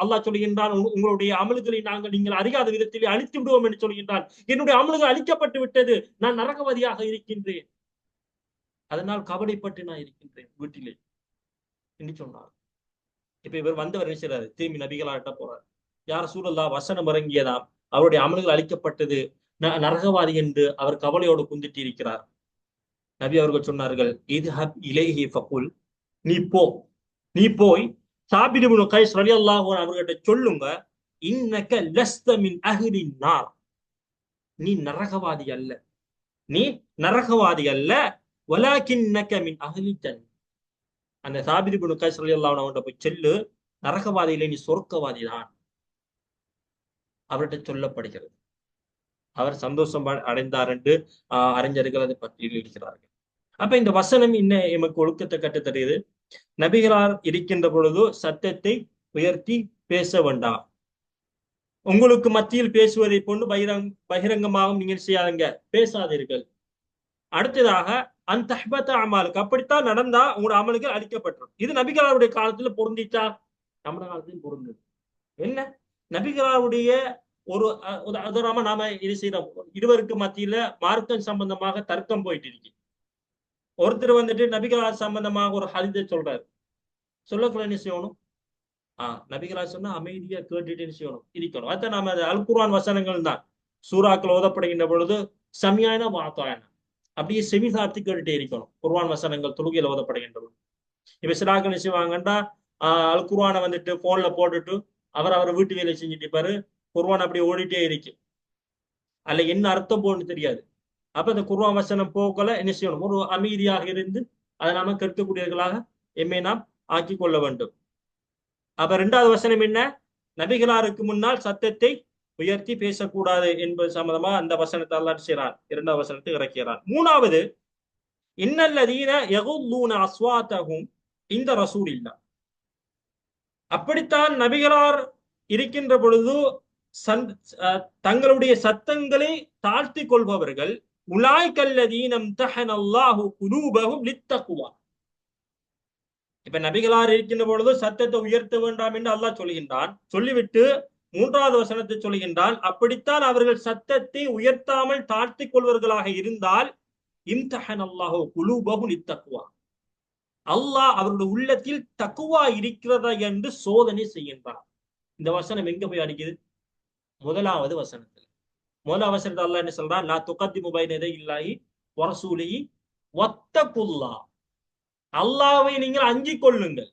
அல்லாஹ் சொல்கின்றான், உங்களுடைய அமல்களை நீங்கள் அறியாத விதத்திலே அழித்து விடுவோம் என்று சொல்கின்றான். என்னுடைய அமல்கள் அழிக்கப்பட்டு விட்டது, நான் நரகவாதியாக இருக்கின்றேன், அதனால் கவலைப்பட்டு நான் இருக்கின்றேன் வீட்டிலே என்று சொன்னார். இப்ப இவர் வந்தவர் என்ன செய்றாரு, திரும்பி நபிகளார்ட்ட போறார். யார் ரசூலல்லாஹ், வசனம் இறங்கியதாம், அவருடைய அமல்கள் அழிக்கப்பட்டது, நரகவாதி என்று அவர் கவலையோடு குந்திட்டு இருக்கிறார். நபி அவர்கள் சொன்னார்கள், இத்ஹப் இலைஹி ஃபகுல், நீ போய் சாபித் இப்னு கைஸ் ரலியல்லாஹு அன்ஹு அவர்கிட்ட சொல்லுங்க, இன்னக லஸ்த மின் அஹ்லின் நார், நீ நரகவாதி அல்ல, வலாகின்னக மின் அஹ்லி ஜன்னah. அந்த சாபித் இப்னு கைஸ் ரலியல்லாஹு அன்ஹு அவர்கிட்ட போய் சொல்லு, நரகவாதி இல்லை, நீ சொர்க்கவாதி தான், அவர்கிட்ட சொல்லப்படுகிறது. அவர் சந்தோஷம் அடைந்தார் என்று அறிஞர்கள் அதை பற்றி இருக்கிறார்கள். அப்ப இந்த வசனம் இன்னும் எமக்கு ஒழுக்கத்தை கற்றுத்தருகிறது. நபிகளார் இருக்கின்ற பொழுது சத்தத்தை உயர்த்தி பேச வேண்டாம். உங்களுக்கு மத்தியில் பேசுவதை போன்று பகிரங்கமாகவும் நீங்கள் செய்யாதீங்க, பேசாதீர்கள். அடுத்ததாக அந்த அமலுக்கு அப்படித்தான் நடந்தா உங்களோட அமல்கள் அளிக்கப்பட்டுரும். இது நபிகளாருடைய காலத்துல பொருந்திச்சா? நம்ம காலத்திலும் பொருந்தது. என்ன நபிகளாருடைய ஒரு உதாரணமா நாம இது செய்யறோம். இருவருக்கு மத்தியில மார்க்கம் சம்பந்தமாக தர்க்கம் போயிட்டு இருக்கு. ஒருத்தர் வந்துட்டு நபிகளார் சம்பந்தமாக ஒரு ஹதீஸை சொல்றாரு. சொல்லக்குள்ள என்ன செய்யணும்? நபிகளார் சொன்னா அமைதியா கேட்டுட்டு என்ன செய்யணும்? இருக்கணும். அதான் நாம அல் குர்ஆன் வசனங்கள் தான் சூறாக்கள் ஓதப்படுகின்ற பொழுது சமியான வாத்தாயன அப்படியே செவி சார்த்து கேட்டுட்டே இருக்கணும். குர்ஆன் வசனங்கள் தொழுகையில் ஓதப்படுகின்ற பொழுது இப்ப சிலாக்கள் என்ன செய்வாங்கன்னா அல் குர்ஆனை வந்துட்டு போன்ல போட்டுட்டு அவர் வீட்டு வேலை செஞ்சுட்டு இருப்பாரு. குர்ஆன் அப்படியே ஓடிட்டே இருக்கு. அதுல என்ன அர்த்தம் போன்னு தெரியாது. அப்ப இந்த குர்ஆன் வசனம் போக்கல என்ன செய்யணும்? ஒரு அமைதியாக இருந்து அதை நாம கேட்கக்கூடியவர்களாக எம்மை நாம் ஆக்கி கொள்ள வேண்டும். அப்ப இரண்டாவது வசனம் என்ன? நபிகளாருக்கு முன்னால் சத்தத்தை உயர்த்தி பேசக்கூடாது என்பது சம்பந்தமா அந்த வசனத்தை அல்லாஹ் செய்றான். இரண்டாவது வசனத்தை இறக்கிறான். மூணாவது, இன்னல்லதீன யகுல்லூன அஸ்வாத்தஹும் இந்த ரசூலில்லாஹ். அப்படித்தான் நபிகளார் இருக்கின்ற பொழுது தங்களுடைய சத்தங்களை தாழ்த்தி கொள்பவர்கள் உலாய்கல்லதீன இம்தஹனல்லாஹு குலூபஹும் லித்தக்வா. இப்ப நபிகளார் இருக்கின்ற பொழுது சத்தத்தை உயர்த்த வேண்டாம் என்று அல்லாஹ் சொல்கின்றான். சொல்லிவிட்டு மூன்றாவது வசனத்தை சொல்கின்றான், அப்படித்தான் அவர்கள் சத்தத்தை உயர்த்தாமல் தாழ்த்திக் கொள்வர்களாக இருந்தால் இம்தஹனல்லாஹு குலூபஹும் லித்தக்வா, அல்லாஹ் அவருடைய உள்ளத்தில் தக்குவா இருக்கிறதா என்று சோதனை செய்கின்றான். இந்த வசனம் எங்க போய் அடிக்குது? முதலாவது வசனத்தில். முதலாவது வசனத்தை அல்லாஹ் என்ன சொல்றான்? லா துகத்திமு பைன யதையில்லாஹி வ ரசூலிஹி வத்தகுல்லாஹ். அல்லாஹ்வை நீங்கள் அஞ்சிக் கொள்ளுங்கள்.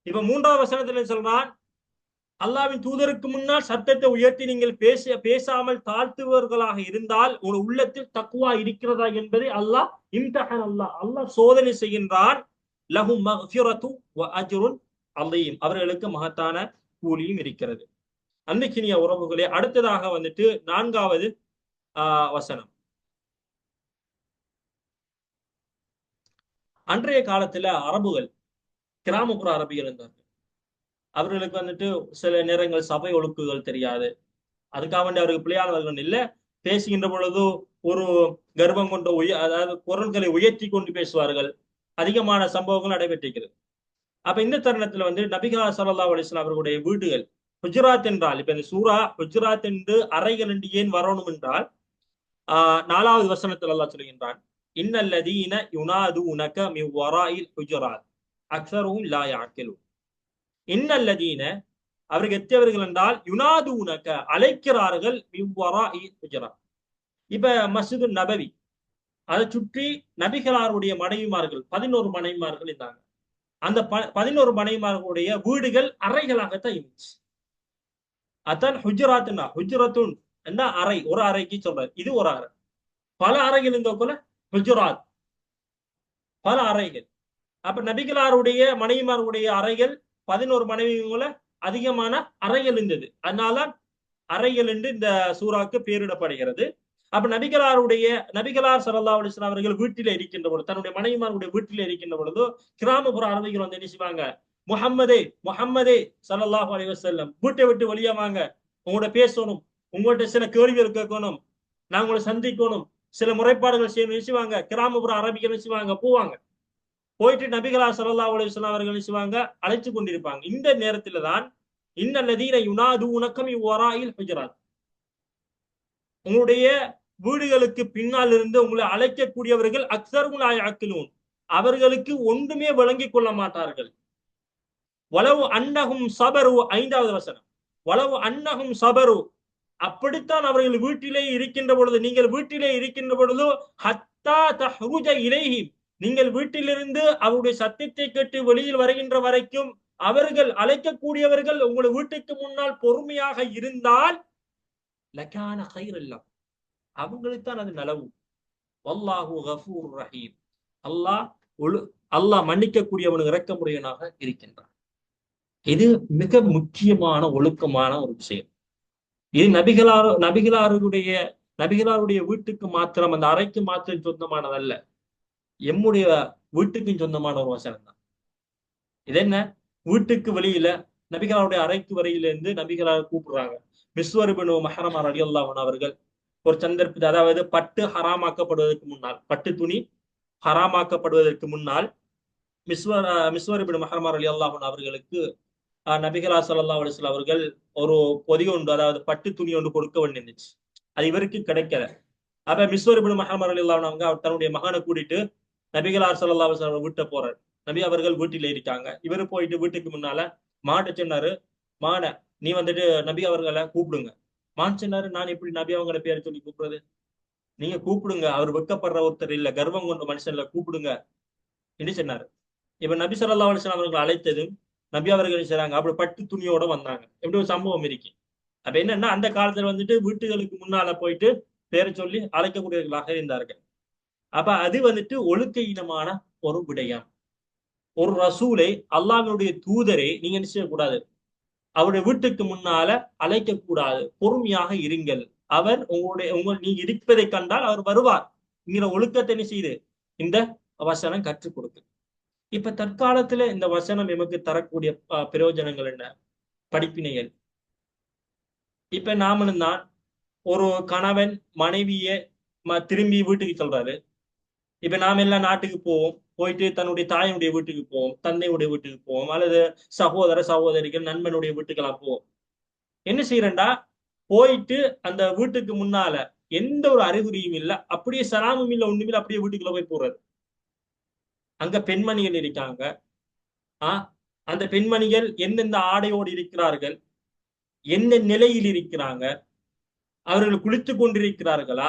இப்ப மூன்றாவது வசனத்துல சொல்றான், அல்லாஹ்வின் தூதருக்கு முன்னால் சத்தத்தை உயர்த்தி நீங்கள் பேசாமல் தாழ்த்துவர்களாக இருந்தால் ஒரு உள்ளத்தில் தக்குவா இருக்கிறதா என்பதை அல்லாஹ் இம்தஹன் அல்லாஹ் சோதனை செய்கின்றான். லஹும் மக்ஃபிரத்து வ அஜ்ருன் அலீம். அவர்களுக்கு மகத்தான கூலியும் இருக்கிறது. அன்பிற்கினிய உறவுகளே, அடுத்ததாக வந்துட்டு நான்காவது வசனம். அன்றைய காலத்துல அரபுகள், கிராமப்புற அரபிகள் இருந்தார்கள். அவர்களுக்கு வந்துட்டு சில நேரங்கள் சபை ஒழுக்குகள் தெரியாது. அதுக்காக வேண்டி அவருக்கு பிள்ளையாளர்கள் இல்லை. பேசுகின்ற பொழுது ஒரு கர்வம் கொண்ட அதாவது குரல்களை உயர்த்தி கொண்டு பேசுவார்கள். அதிகமான சம்பவங்கள் நடைபெற்றிருக்கிறது. அப்ப இந்த தருணத்துல வந்து நபிகளார் ஸல்லல்லாஹு அலைஹி வஸல்லம் அவர்களுடைய வீடுகள் ஹுஜராத் என்றால், இப்ப இந்த சூரா ஹுஜராத் என்று அறைகள் என்று ஏன் வரணும் என்றால், நாலாவது வசனத்தில் அல்லாஹ் சொல்கின்றான், இன்னல்லதீன யுனாதுனக மின் வராஇல் ஹுஜராத் அக்ஸருஹும் லா யஅகிலூன். இன்னல்லதீன அவர்கள் எத்தவர்கள் என்றால் யுனாதுனக அழைக்கிறார்கள் மின் வராஇல் ஹுஜராத். இப்ப மஸ்ஜிது நபவி அதை சுற்றி நபிகளாருடைய மனைவிமார்கள் 11 மனைவிமார்கள் இருந்தாங்க. அந்த 11 மனைவிமார்களுடைய வீடுகள் அறைகளாகத்தான் இருந்துச்சு. அதான் ஹுஜராத்னா, ஹுஜரத்துன் என்ன அறை, ஒரு அறைக்கு சொல்றாரு. இது ஒரு அறை. பல அறைகள் இருந்த போல ஹுஜராத், பல அறைகள். அப்ப நபிகளாருடைய மனைவிமாருடைய அறைகள் 11 மனைவிகளை அதிகமான அறைகள் இருந்தது. அதனால அறைகள் என்று இந்த சூறாக்கு பேரிடப்படுகிறது. அப்ப நபிகளார் ஸல்லல்லாஹு அலைஹி வஸல்லம் அவர்கள் வீட்டில இருக்கின்ற பொழுது, தன்னுடைய மனைவிமாருடைய வீட்டில இருக்கின்ற பொழுது கிராமப்புற அரபிகள் வந்து என்ன செய்வாங்க? முஹம்மதே ஸல்லல்லாஹு அலைஹி வஸல்லம், வீட்டை விட்டு வெளியே வாங்க, உங்களோட பேசணும், உங்கள்கிட்ட சில கேள்விகள் கேட்கணும், நான் உங்களை சந்திக்கணும், சில முறைப்பாடுகள் செய்யணும் நினைச்சுவாங்க. கிராமப்புற அரபிகள் நினைச்சுவாங்க, போவாங்க. போயிட்டு நபிகளார் ஸல்லல்லாஹு அலைஹி வஸல்லம் அவர்கள் நினைச்சுவாங்க, அழைச்சு கொண்டிருப்பாங்க. இந்த நேரத்துல தான் இன்னல்லதீன யுனாதுனக மின் வராஇல் ஹுஜராத், உங்களுடைய வீடுகளுக்கு பின்னால் இருந்து உங்களை அழைக்கக்கூடியவர்கள் அக்ஸருஹும் லா யஅகிலூன், அவர்களுக்கு ஒன்றுமே விளங்கிக் கொள்ள மாட்டார்கள். வலவு அன்னஹும் சபரு, ஐந்தாவது வசனம், வலவு அன்னஹும் சபரு, அப்படித்தான் அவர்கள் வீட்டிலே இருக்கின்ற பொழுது, நீங்கள் வீட்டிலே இருக்கின்ற பொழுது ஹத்தா தஹ்ருஜ இலைஹிம், நீங்கள் வீட்டிலிருந்து அவருடைய சத்தத்தை கேட்டு வெளியில் வருகின்ற வரைக்கும் அவர்கள் அழைக்கக்கூடியவர்கள் உங்கள் வீட்டுக்கு முன்னால் பொறுமையாக இருந்தால் லகான கைரல்லாம், அவங்களுக்கு தான் அது நலவு. வல்லாஹு கஃபூர் ரஹீம், அல்லாஹ் மன்னிக்கக்கூடியவனுக்கு இரக்கமுடையவனாக இருக்கின்றான். இது மிக முக்கியமான ஒழுக்கமான ஒரு விஷயம். இது நபிகளாருடைய நபிகளாருடைய வீட்டுக்கு மாத்திரம், அந்த அறைக்கு மாத்திரம் சொந்தமானதல்ல, எம்முடைய வீட்டுக்கும் சொந்தமான ஒரு வசனம் தான். இது என்ன? வீட்டுக்கு வெளியில நபிகளாருடைய அறைக்கு வரையில இருந்து நபிகளார் கூப்பிடுறாங்க. மிஸ்வர் இப்னு மஹ்ரமா ரலியல்லாஹு அன்ஹு அவர்கள் ஒரு சந்தர்ப்பத்தில், அதாவது பட்டு ஹராமாக்கப்படுவதற்கு முன்னால், பட்டு துணி ஹராமாக்கப்படுவதற்கு முன்னால், மிஸ்வர் இப்னு மஹ்ரமா ரலியல்லாஹு அன்ஹு அவர்களுக்கு நபிகளார் ஸல்லல்லாஹு அலைஹி வஸல்லம் அவர்கள் ஒரு பொதி ஒன்று, அதாவது பட்டு துணி ஒன்று கொடுக்க வேண்டியிருந்துச்சு. அது இவருக்கு கிடைக்கல. அப்ப மிஸ்வர் இப்னு மஹ்ரமா ரலியல்லாஹு அன்ஹு அவங்க தன்னுடைய மகனை கூட்டிட்டு நபிகளார் ஸல்லல்லாஹு அலைஹி வஸல்லம் வீட்டை போறாரு. நபி அவர்கள் வீட்டில இருக்காங்க. இவரு போயிட்டு வீட்டுக்கு முன்னால மாட்ட சொன்னாரு, மான நீ வந்துட்டு நபி அவர்களை கூப்பிடுங்க. மான் சொன்னாரு, நான் எப்படி நபி அவங்கள பேரை சொல்லி கூப்பிடுறது? நீங்க கூப்பிடுங்க, அவர் வெட்கப்படுற ஒருத்தர் இல்ல, கர்வம் கொண்ட மனுஷன்ல, கூப்பிடுங்க என்று சொன்னாரு. இப்ப நபி ஸல்லல்லாஹு அலைஹி வஸல்லம் அவர்கள் அழைத்ததும் நபி அவர்கள் என்ன செய்றாங்க, அப்படி பட்டு துணியோட வந்தாங்க. எப்படி ஒரு சம்பவம் இருக்கு. அப்ப என்னன்னா, அந்த காலத்துல வந்துட்டு வீட்டுகளுக்கு முன்னால போயிட்டு பேரை சொல்லி அழைக்கக்கூடியவர்களாக இருந்தார்கள். அப்ப அது வந்துட்டு ஒழுக்க இனமான ஒரு விடயம். ஒரு ரசூலை, அல்லாஹ்வுடைய தூதரை நீங்க என்ன செய்யக்கூடாது, அவருடைய வீட்டுக்கு முன்னால அழைக்க கூடாது. பொறுமையாக இருங்கள். அவர் நீங்க இருப்பதை கண்டால் அவர் வருவார் என்கிற ஒழுக்கத்தை என்ன செய்யுது இந்த வசனம் கற்றுக் கொடுக்கு. இப்ப தற்காலத்துல இந்த வசனம் எமக்கு தரக்கூடிய பிரயோஜனங்கள் என்ன, படிப்பினைகள். இப்ப நாமளும் தான், ஒரு கணவன் மனைவியை திரும்பி வீட்டுக்கு சொல்றாரு. இப்ப நாம எல்லாம் நாட்டுக்கு போவோம், போயிட்டு தன்னுடைய தாயினுடைய வீட்டுக்கு போவோம், தந்தையுடைய வீட்டுக்கு போவோம், அல்லது சகோதர சகோதரிகள் நண்பனுடைய வீட்டுக்கெல்லாம் போவோம். என்ன செய்யறேன்டா, போயிட்டு அந்த வீட்டுக்கு முன்னால எந்த ஒரு அறிகுறியும் இல்ல, அப்படியே சலாமும் இல்ல, ஒண்ணுமில்ல, அப்படியே வீட்டுக்குள்ள போய் போறது. அங்க பெண்மணிகள் இருக்காங்க. அந்த பெண்மணிகள் எந்தெந்த ஆடையோடு இருக்கிறார்கள், என்ன நிலையில் இருக்கிறாங்க, அவர்கள் குளித்துக் கொண்டிருக்கிறார்களா,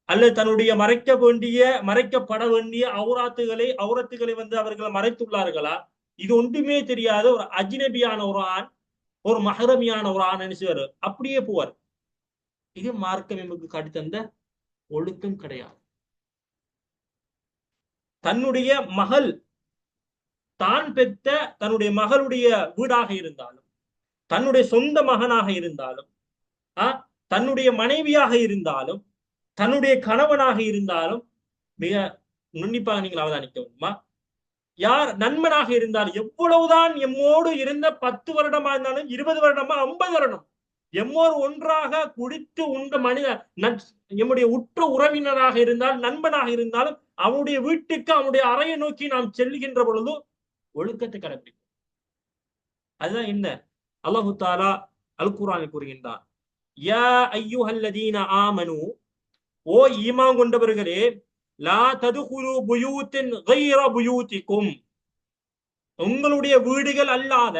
அல்லது தன்னுடைய மறைக்கப்பட வேண்டிய அவுரத்துகளை வந்து அவர்கள் மறைத்துள்ளார்களா, இது ஒன்றுமே தெரியாத ஒரு அஜ்னபியான ஒரு ஆண், ஒரு மஹரமியான ஒரு ஆண் நினைச்சுவாரு, அப்படியே போவார். இது மார்க்கம் எமக்கு காட்டித்தந்த ஒழுக்கம் கிடையாது. தன்னுடைய மகள், தான் பெற்ற தன்னுடைய மகளுடைய வீடாக இருந்தாலும், தன்னுடைய சொந்த மகனாக இருந்தாலும், தன்னுடைய மனைவியாக இருந்தாலும், தன்னுடைய கணவனாக இருந்தாலும், மிக நுண்ணிப்பாக நீங்கள் அவதானிக்க வேண்டுமா, யார் நண்பனாக இருந்தாலும், எவ்வளவுதான் எம்மோடு இருந்த 10 வருடமா இருந்தாலும், 20 வருடமா, 50 வருடம் எம்மோடு ஒன்றாக குடித்து உண்ட மனித எம்முடைய உற்ற உறவினராக இருந்தால், நண்பனாக இருந்தாலும், அவனுடைய வீட்டுக்கு, அவனுடைய அறையை நோக்கி நாம் செல்லுகின்ற பொழுது ஒழுக்கத்தை கடைபிடிக்கும். அதுதான் என்ன அல்லாஹு தஆலா அல் குர்ஆனில் கூறுகின்றான், யா அய்யுஹல்லதீன ஆமனு, ஓ ஈமான் கொண்டவர்களே, லா ததுகுலு புயூத்தின் கைர புயூத்திக்கும், உங்களுடைய வீடுகள் அல்லாத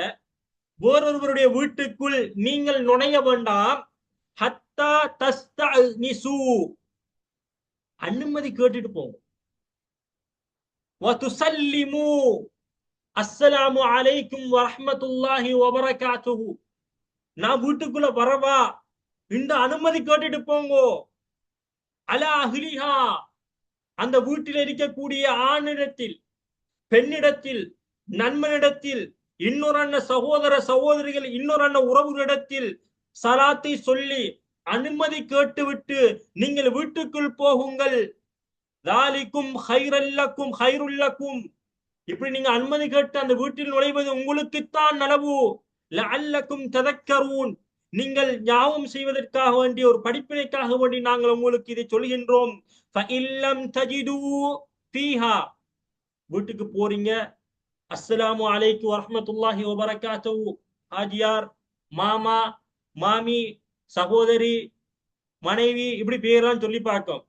வேறொருவருடைய வீட்டுக்குள் நீங்கள் நுழைய வேண்டாம். ஹத்தா தஸ்தஅனிசு, அனுமதி கேட்டுட்டு போங்க. வ துஸல்லிமு, அஸ்ஸலாமு அலைக்கும் வரஹ்மத்துல்லாஹி வபரகாத்துஹு, நான் வீட்டுக்குள்ள வரவா, இந்த அனுமதி கேட்டுட்டு போங்கோ. அலா அஹ்லிஹா, அந்த வீட்டில் இருக்கக்கூடிய ஆணிடத்தில், பெண்ணிடத்தில், நண்பனிடத்தில், இன்னொரு அண்ண சகோதர சகோதரிகள், இன்னொரு அண்ண உறவுகளிடத்தில் சலாத்தை சொல்லி அனுமதி கேட்டுவிட்டு நீங்கள் வீட்டுக்குள் போகுங்கள். தாலிக்கும் ஹைரல்லக்கும் ஹைருல்லக்கும், இப்படி நீங்க அனுமதி கேட்டு அந்த வீட்டில் நுழைவது உங்களுக்குத்தான் நலவு. லஅல்லக்கும் ததக்கரூன், நீங்கள் ஞாபகம் செய்வதற்காக வேண்டிய, ஒரு படிப்பினைக்காக வேண்டி நாங்கள் உங்களுக்கு இதை சொல்கின்றோம். ஃபஇல்லம் தஜிது ஃபீஹா, வீட்டுக்கு போறீங்க, அஸ்ஸலாமு அலைக்கும் வரஹ்மத்துல்லாஹி வபரகாத்துஹு, ஹாஜியார், மாமா, மாமி, சகோதரி, மனைவி, இப்படி பேரெல்லாம் சொல்லி பார்க்கும்.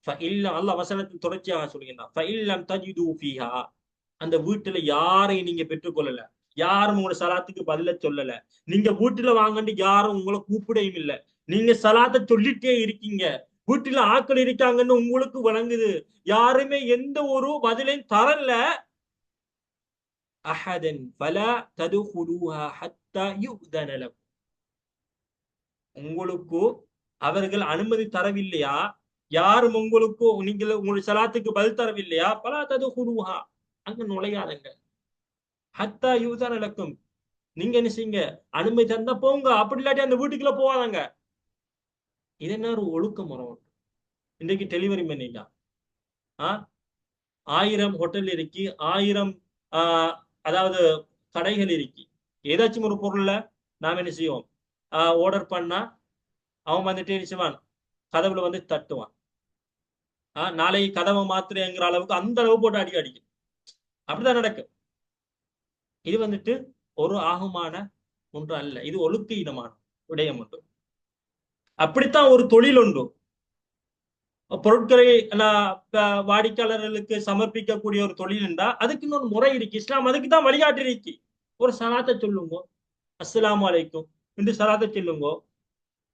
அல்லாஹ் வசனத்தின் தொடர்ச்சியாக சொல்கின்றான், ஃபஇல்லம் தஜிது ஃபீஹா, அந்த வீட்டுல யாரை நீங்க பெற்றுக்கொள்ளல, யாரும் உங்களோட சலாத்துக்கு பதில சொல்லல, நீங்க வீட்டுல வாங்கன்னு யாரும் உங்களை கூப்பிடையும் இல்ல, நீங்க சலாத்தை சொல்லிட்டே இருக்கீங்க, வீட்டுல ஆட்கள் இருக்காங்கன்னு உங்களுக்கு வழங்குது, யாருமே எந்த ஒரு பதிலையும் தரல. அஹதன் ஃபலா ததுகுலூஹா ஹத்தா யுதன லக்கும், உங்களுக்கு அவர்கள் அனுமதி தரவில்லையா, யாரும் உங்களுக்கு நீங்கள் உங்களுடைய சலாத்துக்கு பதில் தரவில்லையா, பலா ததுகுலூஹா, அங்க நுழையாதங்க. ஹத்தா யுதன லக்கும், நீங்க என்ன செய்யுங்க, அனுமதி தந்தா போங்க, அப்படி இல்லாட்டி அந்த வீட்டுக்குள்ள போவாதங்க. இது என்ன ஒரு ஒழுக்க முறை? இன்றைக்கு டெலிவரி பண்ணிக்கா 1000 ஹோட்டல் இருக்கு, 1000 அதாவது கடைகள் இருக்கு. ஏதாச்சும் ஒரு பொருள்ல நாம் என்ன செய்வோம், ஆர்டர் பண்ணா அவன் வந்துட்டு என்ன செய்வான், கதவுல வந்து தட்டுவான். நாளை கதவை மாத்திரைங்கிற அளவுக்கு அந்த அளவு போட்டு அடி அடிக்கும். அப்படிதான் நடக்கும். இது வந்துட்டு ஒரு ஆகுமான ஒன்று அல்ல, இது ஒழுக்க இனமான விடயம் ஒன்று. அப்படித்தான் ஒரு தொழில் உண்டு. பொருட்களை வாடிக்கையாளர்களுக்கு சமர்ப்பிக்கக்கூடிய ஒரு தொழில் என்றா அதுக்கு இன்னொரு முறை இருக்கு. இஸ்லாம் அதுக்கு தான் வழிகாட்டி இருக்கு. ஒரு சலாத்தை சொல்லுங்க, அஸ்ஸலாமு அலைக்கும் என்று சலாத்தை சொல்லுங்க,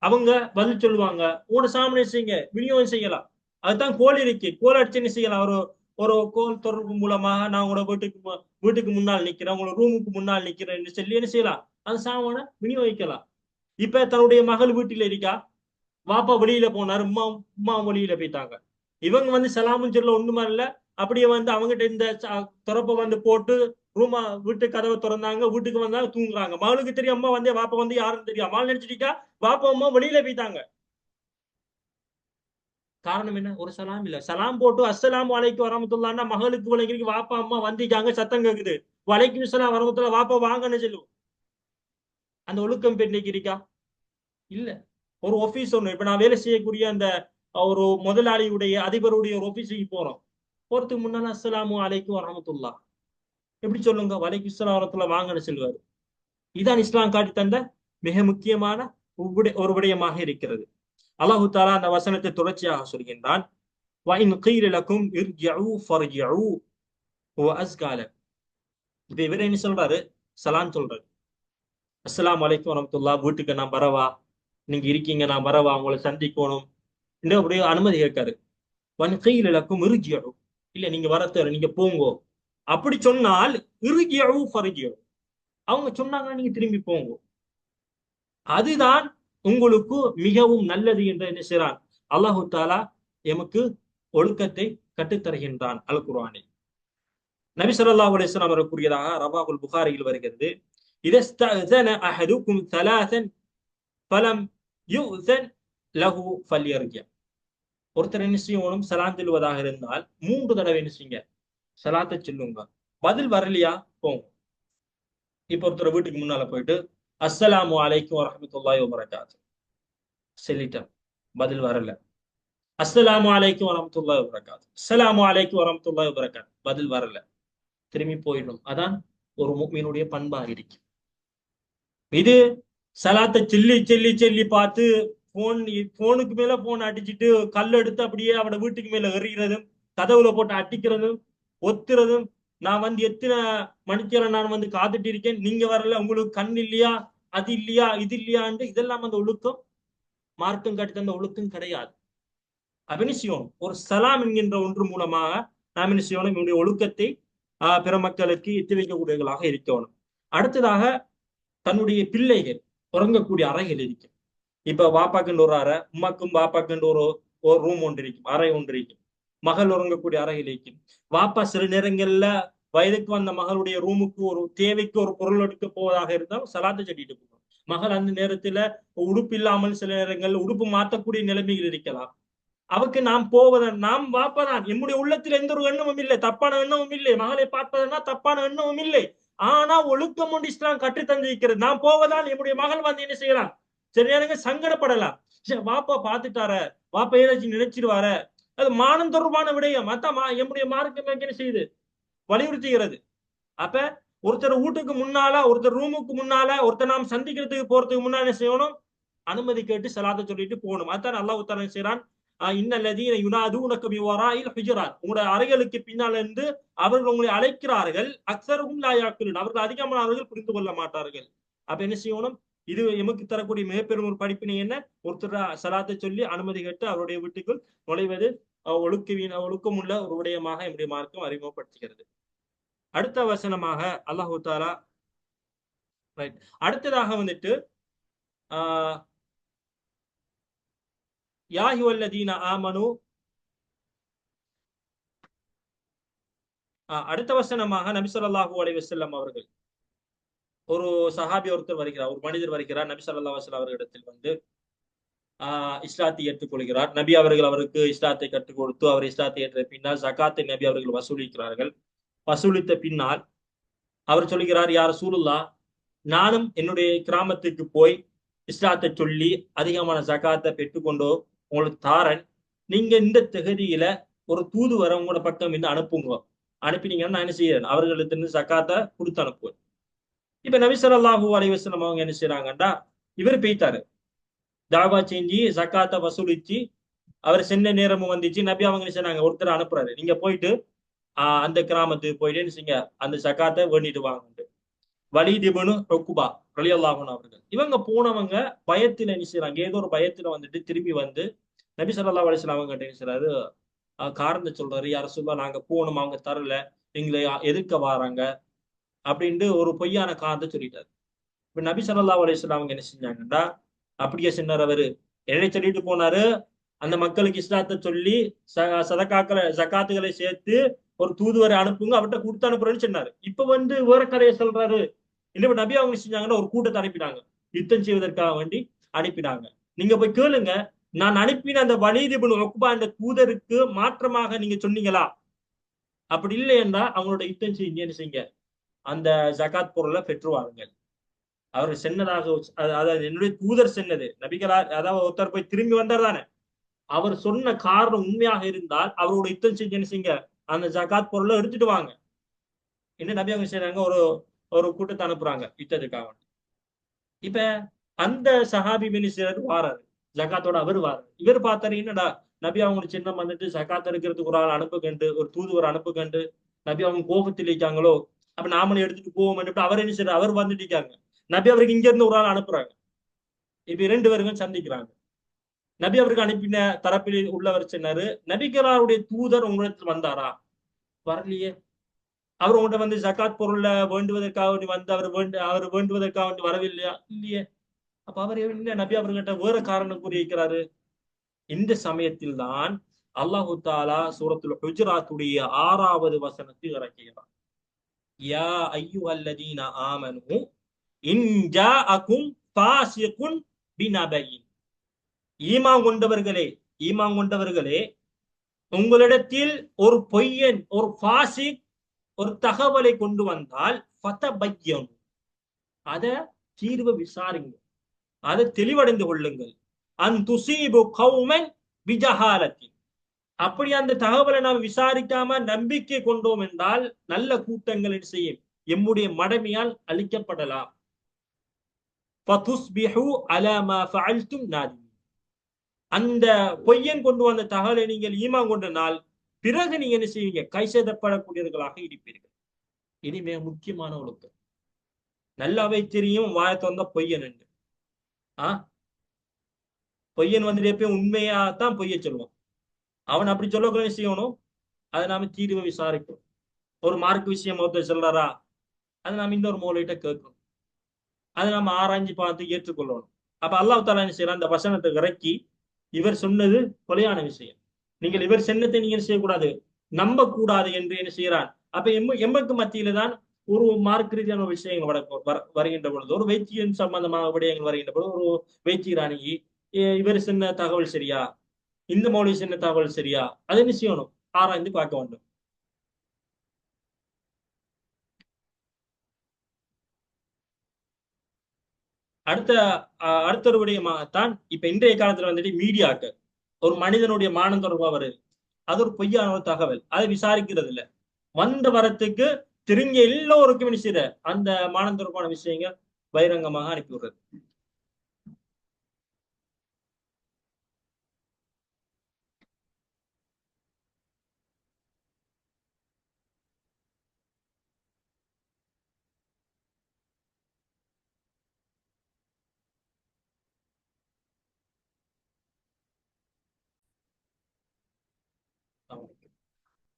அவங்க பதில் சொல்லுவாங்க. உங்களோட சாமனை செய்யுங்க, விநியோகம் செய்யலாம். அதுதான் கோல் இருக்கு. கோல் அடிச்சு செய்யலாம். ஒரு ஒரு கோல் தொடர்பு மூலமாக நான் உங்களோட வீட்டுக்கு முன்னால் நிக்கிறேன், உங்களோட ரூமுக்கு முன்னால் நிக்கிறேன் சொல்லி என்ன செய்யலாம், அந்த சாமான விநியோகிக்கலாம். இப்ப தன்னுடைய மகள் வீட்டில் இருக்கா, வாப்பா வெளியில போனாரு, உமா உமா வெளியில போயிட்டாங்க. இவங்க வந்து சலாமும் சொல்ல ஒண்ணுமா இல்ல. அப்படியே வந்து அவங்ககிட்ட இந்த திறப்ப வந்து போட்டு ரூமா வீட்டு கதவை திறந்தாங்க, வீட்டுக்கு வந்தாங்க, தூங்குறாங்க. மகளுக்கு தெரியும் அம்மா வந்து வாப்பா வந்து யாருன்னு தெரியும். அம்மா நினைச்சிட்டா வாப்பா அம்மா வெளியில போயிட்டாங்க. காரணம் என்ன? ஒரு சலாம் இல்ல. சலாம் போட்டு அஸ்ஸலாமு அலைக்கும் வரமத்துல்லான்னா மகளுக்கு விளங்கிருக்கு வாப்பா அம்மா வந்திக்காங்க, சத்தம் கேக்குது. வலைக்கும் சலாம் வரமத்துல்லா, வாப்பா வாங்கன்னு சொல்லுவோம். அந்த ஒழுக்கம் பெண்ணைக்கு இருக்கா? இல்ல. ஒரு ஆபீஸ் ஒண்ணு, இப்ப நான் வேலை செய்யக்கூடிய அந்த ஒரு முதலாளியுடைய அதிபருடைய ஒரு ஆபீஸுக்கு போறோம். போறதுக்கு முன்னால அஸ்ஸலாமு அலைக்கும் வரமத்துல்லா எப்படி சொல்லுங்க, வலைக்கும் ஸலாம் வரமத்துல்லா வாங்கன்னு சொல்லுவாரு. இதான் இஸ்லாம் காட்டி தந்த மிக முக்கியமான ஒரு விடயமாக இருக்கிறது. அல்லாஹு தாலா அந்த வசனத்தை தொடர்ச்சியாக சொல்கின்றான். وَإِنْ قِيلَ لَكُمْ ارْجِعُوا فَارْجِعُوا هُوَ أَزْكَى لَكُمْ. இப்ப இவர் என்ன சொல்றாரு, சலாம் சொல்றாரு. அஸ்ஸலாமு அலைக்கும் வரமத்துல்லா, வீட்டுக்கு நான் வரவா, நீங்க இருக்கீங்க நான் வரவா, உங்களை சந்திக்கணும் என்று அப்படியே அனுமதி கேட்காரு. வன் கையில் இலக்கும் இறுகியோ, இல்ல நீங்க வரத்த நீங்க போங்கோ. அப்படி சொன்னால் இறுகியோ ஃபருகியோ, அவங்க சொன்னாங்க நீங்க திரும்பி போங்க, அதுதான் உங்களுக்கு மிகவும் நல்லது என்று என்ன செய்றான் அல்லாஹு தாலா எமக்கு ஒழுக்கத்தை கற்றுத்தருகின்றான் அல் குர்ஆனில். நபி ஸல்லல்லாஹு அலைஹி வஸல்லம் அவர்கள் கூறியதாக ரவாஹுல் புகாரியில் வருகிறது. இதஸ்தஅஸன அஹதுக்கும் ஸலாஸன் ஃபலம் யுஸன் லஹு ஃபல்யர்ஜி. ஒருத்தர் என்ன செய்யணும், சலாம் சொல்லுவதாக இருந்தால் 3 தடவை என்ன செய்யுங்க, சலாத்தை சொல்லுங்க. பதில் வரலையா போங்க. இப்ப ஒருத்தர் வீட்டுக்கு முன்னால போயிட்டு அஸ்ஸலாமு அலைக்கும் வரஹ்மத்துல்லாஹி வபரகாத்து சொல்லிட்டேன், பதில் வரல. அஸ்ஸலாமு அலைக்கும் வரஹ்மத்துல்லாஹி வபரகாத்து, அஸ்ஸலாமு அலைக்கும் வரஹ்மத்துல்லாஹி வபரகாத்து, பதில் வரல. திரும்பி போயிடும். அதான் ஒரு முஃமினுடைய பண்பா இருக்கு. இது சலாத்தை சொல்லி சொல்லி சொல்லி பார்த்து போனுக்கு மேல போன் அடிச்சுட்டு கல் எடுத்து அப்படியே அவட வீட்டுக்கு மேல எறிகிறதும், கதவுல போட்டு அடிக்கிறதும், ஒத்துறதும், நான் வந்து எத்தனை மணிக்கேரம் நான் வந்து காத்துட்டு இருக்கேன், நீங்க வரல, உங்களுக்கு கண் இல்லையா, அது இல்லையா, இது இல்லையாண்டு இதெல்லாம் அந்த ஒழுக்கம், மார்க்கம் காட்டி தந்த ஒழுக்கம் கிடையாது. அப்ப என்ன செய்யணும், ஒரு சலாம் என்கின்ற ஒன்று மூலமாக நாம் என்ன செய்யணும், என்னுடைய ஒழுக்கத்தை பிற மக்களுக்கு எத்தி வைக்கக்கூடியவர்களாக இருக்கணும். அடுத்ததாக தன்னுடைய பிள்ளைகள் உறங்கக்கூடிய அறைகள் இருக்கு. இப்ப வாப்பாக்குன்னு ஒரு அறை, உமாக்கும் வாப்பாக்குன்னு ஒரு ரூம் ஒன்று இருக்கும், அறை ஒன்று இருக்கும். மகள் உறங்கக்கூடிய அறைகள் இருக்கும். வாப்பா சில நேரங்கள்ல வயதுக்கு வந்த மகளுடைய ரூமுக்கு ஒரு தேவைக்கு ஒரு பொருள் எடுக்க போவதாக இருந்தால் சலாத்தை சொல்லிட்டு போகணும். மகள் அந்த நேரத்துல உடுப்பு இல்லாமல் சில நேரங்கள் உடுப்பு மாற்றக்கூடிய நிலைமைகள் இருக்கலாம். அவருக்கு நாம் போவதன், நாம் வாப்பதான், என்னுடைய உள்ளத்தில் எந்த ஒரு எண்ணமும் இல்லை, தப்பான எண்ணமும் இல்லை, மகளை பார்ப்பதனா தப்பான எண்ணமும் இல்லை. ஆனா ஒழுக்கம் ஒன்று இஸ்லாம் கற்று தந்திருக்கிறது. நாம் போவதால் என்னுடைய மகள் வந்து என்ன செய்யலாம், சில நேரங்கள் சங்கடப்படலாம். வாப்பா பார்த்துட்டார, வாப்பா ஏதாச்சும் நினைச்சிருவார, அது மானம் தொடர்பான விடயம். அதான் என்னுடைய மார்க்கம் என்ன செய்யுது, வலியுறுத்துகிறது. அப்ப ஒருத்தர் வீட்டுக்கு முன்னால, ஒருத்தர் ரூமுக்கு முன்னால, ஒருத்தர் நாம் சந்திக்கிறதுக்கு போறதுக்கு முன்னால என்ன செய்யணும், அனுமதி கேட்டு சலாத்தை சொல்லிட்டு போகணும். அதான் அல்லாஹ் தஆலா செய்றான், இன்னல்லதீன யுனாதூனக மின் வராஇல் ஹுஜராத், உங்களுடைய அறைகளுக்கு பின்னால் இருந்து அவர்கள் உங்களை அழைக்கிறார்கள், அக்ஸருஹும் லா யாக்கிலூன், அவர்கள் அதிகமானவர்கள் புரிந்து கொள்ள மாட்டார்கள். அப்ப என்ன செய்யணும், இது எமக்கு தரக்கூடிய மிகப்பெரும் ஒரு படிப்பினை என்ன, ஒருத்தர் சலாத்தை சொல்லி அனுமதி கேட்டு அவருடைய வீட்டுக்குள் நுழைவது ஒழுக்கம் உள்ள ஒரு விடயமாக என்னுடைய மார்க்கம் அறிமுகப்படுத்துகிறது. அடுத்த வசனமாக அல்லாஹு தாலா அடுத்ததாக வந்துட்டு யா அய்யுஹல்லதீன ஆமனு, அடுத்த வசனமாக நபி ஸல்லல்லாஹு அலைஹி வஸல்லம் அவர்கள், ஒரு சஹாபி ஒருத்தர் வருகிறார், ஒரு மனிதர் வருகிறார் நபி ஸல்லல்லாஹு அலைஹி வஸல்லம் அவர்களிடத்தில் வந்து இஸ்லாத்தை ஏற்றுக்கொள்கிறார். நபி அவர்கள் அவருக்கு இஸ்லாத்தை கற்றுக் கொடுத்து அவர் இஸ்லாத்தை ஏற்ற பின்னால் ஜகாத்தை நபி அவர்கள் வசூலிக்கிறார்கள். வசூலித்த பின்னால் அவர் சொல்கிறார், யார் ரசூலுல்லா, நானும் என்னுடைய கிராமத்துக்கு போய் இஸ்லாத்தை சொல்லி அதிகமான ஜகாத்தை பெற்றுக்கொண்டோ உங்களுக்கு தாரன். நீங்க இந்த தகுதியில ஒரு தூதுவரை உங்களோட பக்கம் இருந்து அனுப்புங்க. அனுப்பினீங்கன்னா நான் என்ன செய்யறேன், அவர்களுக்கு இருந்து ஜகாத்தை கொடுத்து அனுப்புவேன். இப்ப நபி ஸல்லல்லாஹு அலைஹி வஸல்லம் அவங்க என்ன செய்யறாங்கன்னா, இவர் போய்த்தாரு, தாவா செஞ்சு ஜக்காத்தை வசூலிச்சு அவர் சென்ன நேரமும் வந்துச்சு. நபி அவங்க என்ன செய்றாங்க, ஒருத்தர் அனுப்புறாரு, நீங்க போயிட்டு அந்த கிராமத்துக்கு போயிட்டு என்ன செய்யுங்க, அந்த ஜக்காத்தை வேண்டிட்டு வாங்க. வலீத் இப்னு உக்பா ரலியல்லாஹு அன்ஹு அவர்கள் இவங்க போனவங்க பயத்துல என்ன செய்றாங்க, ஏதோ ஒரு பயத்துல வந்துட்டு திரும்பி வந்து நபி ஸல்லல்லாஹு அலைஹி வஸல்லம் அவங்க என்ன செய்றாரு, காரணத்தை சொல்றாரு, யார சொல்ல நாங்க போகணும், அவங்க தரல, எங்களை எதிர்க்க வாராங்க அப்படின்ட்டு ஒரு பொய்யான காரணத்தை சொல்லிட்டாரு. இப்ப நபி ஸல்லல்லாஹு அலைஹி வஸல்லம் அவங்க என்ன செஞ்சாங்கன்னா, அப்படியே சொன்னார் அவரு, என்ன சொல்லிட்டு போனாரு, அந்த மக்களுக்கு இஸ்லாத்தை சொல்லி சதகாக்களை ஜக்காத்துகளை சேர்த்து ஒரு தூதுவரை அனுப்புங்க, அவர்கிட்ட கொடுத்து அனுப்புறேன்னு சொன்னாரு. இப்ப வந்து வேற கதையை சொல்றாரு. இல்ல நபி அவங்க செஞ்சாங்கன்னா ஒரு கூட்டத்தை அனுப்பினாங்க, யுத்தம் செய்வதற்காக வேண்டி அனுப்பினாங்க. நீங்க போய் கேளுங்க, நான் அனுப்பின அந்த வலீத் இப்னு உக்பா என்ற தூதருக்கு மாற்றமாக நீங்க சொன்னீங்களா? அப்படி இல்லை என்றா அவங்களோட யுத்தம் செஞ்சு என்ன செய்யுங்க, அந்த ஜகாத் பொருளை பெற்றுவாருங்கள். அவர் சென்னதாக அதாவது என்னுடைய தூதர் சென்னது நபிகளா, அதாவது ஒருத்தர் போய் திரும்பி வந்தார் தானே, அவர் சொன்ன காரணம் உண்மையாக இருந்தால் அவரோட யுத்தம் செஞ்சு என்ன செய்யுங்க, அந்த ஜகாத் பொருளை எடுத்துட்டு வாங்க. என்ன நபி அவங்க செய்றாங்க, ஒரு ஒரு கூட்டத்தை அனுப்புறாங்க யுத்தத்துக்காக. இப்ப அந்த சஹாபி மினிஸ்டர் வாராரு, ஜகாத்தோட அவர் வாராரு. இவர் பார்த்தாரு, என்னடா நபி அவங்க சின்னம் வந்துட்டு ஜகாத் எடுக்கிறதுக்கு ஒரு ஆள் அனுப்புகண்டு, ஒரு தூதுவர் அனுப்புகண்டு, நபி அவங்க கோபத்தில் இருக்காங்களோ, அப்ப நாமளும் எடுத்துட்டு போவோம். அவர் என்ன செய்யறாரு, அவர் வந்துட்டு இருக்காங்க, நபி அவருக்கு இங்க இருந்து ஒரு ஆள் அனுப்புறாங்க. இப்ப இரண்டு பேருக்கும் சந்திக்கிறாங்க. நபி அவருக்கு அனுப்பின தரப்பில் உள்ளவர் சொன்னாரு, நபிகளாருடைய தூதர் உங்களிடத்தில் வந்தாரா? வரலையே. அவர் உங்கள்கிட்ட வந்து ஜகாத் பொருள்ல வேண்டுவதற்காக வேண்டி வந்து அவர் வேண்டுவதற்காக வேண்டி வரவில்லையா? இல்லையே. அப்ப அவர் என்ன நபி அவர்கிட்ட வேற காரணம் கூறியிருக்கிறாரு. இந்த சமயத்தில் தான் அல்லாஹு தாலா சூரத்துல் ஹுஜராத்துடைய 6வது வசனத்தை இறக்குகிறார். யா அய்யுஹல்லதீன ஆமனு இன் ஜாஅகும் ஃபாஸிகுன் பினபையின். ஈமான் கொண்டவர்களே, ஈமான் கொண்டவர்களே, உங்களிடத்தில் ஒரு பொய்யன், ஒரு ஃபாசிக் ஒரு தகவலை கொண்டு வந்தால் ஃபதபையனு, அத தீர்வு விசாரிங்க, அதை தெளிவடைந்து கொள்ளுங்கள். அன் துசீபு கௌமன் பிஜஹாலத்தின், அப்படி அந்த தகவலை நாம் விசாரிக்காம நம்பிக்கை கொண்டோம் என்றால் நல்ல கூட்டங்கள் செய்யும் எம்முடைய மடமையால் அழிக்கப்படலாம். ஃபதுஸ்பிஹு அலா மா ஃபஅல்தும் நாதிமீன். அந்த பொய்யன் கொண்டு வந்த தகவலை நீங்கள் ஈமான் கொண்ட நாள் பிறகு நீங்க என்ன செய்வீங்க, கைசேதப்படக்கூடியவர்களாக இருப்பீர்கள். இனி மிக முக்கியமான ஒழுக்கம், நல்லாவே தெரியும் வாயத்தை வந்த பொய்யன் என்று. பொய்யன் வந்துட்டு எப்பயும் உண்மையாத்தான் பொய்ய சொல்லுவான். அவன் அப்படி சொல்லக்கூட செய்யணும், அதை நாம தீர்வை விசாரிக்கும். ஒரு மார்க் விஷயம் ஒருத்தர் சொல்றாரா, அதை நாம இன்னொரு மூலையிட்ட கேட்கணும், அதை நாம ஆராய்ஞ்சு பார்த்து ஏற்றுக்கொள்ளணும். அப்ப அல்லாஹ் தஆலா என்ன செய்யறான், அந்த வசனத்தை இறக்கி இவர் சொன்னது கொலையான விஷயம், நீங்கள் இவர் சொன்னதை நீங்க என்ன செய்யக்கூடாது, நம்ப கூடாது என்று என்ன செய்யறான். அப்ப எமக்கு மத்தியில தான் ஒரு மார்க் ரீதியான விஷயங்கள் வருகின்ற பொழுது, ஒரு வைத்தியம் சம்பந்தமாக விடயங்கள் வருகின்ற பொழுது, ஒரு வைத்தியராணி இவர் சொன்ன தகவல் சரியா, இந்த மௌலவி சொன்ன தகவல் சரியா, அதை என்ன செய்யணும், ஆராய்ந்து பார்க்க வேண்டும். அடுத்த ஒரு விடயமாகத்தான் இப்ப இன்றைய காலத்துல வந்துட்டு மீடியாக்கள் ஒரு மனிதனுடைய மானம் தொடர்பா வருது, அது ஒரு பொய்யான ஒரு தகவல், அதை விசாரிக்கிறது இல்ல, வந்த வரத்துக்கு தெரிஞ்ச எல்லோருக்கும் என்ன செய்யற அந்த மானம் தொடர்பான விஷயங்கள் பகிரங்கமாக அனுப்பி விடுறது.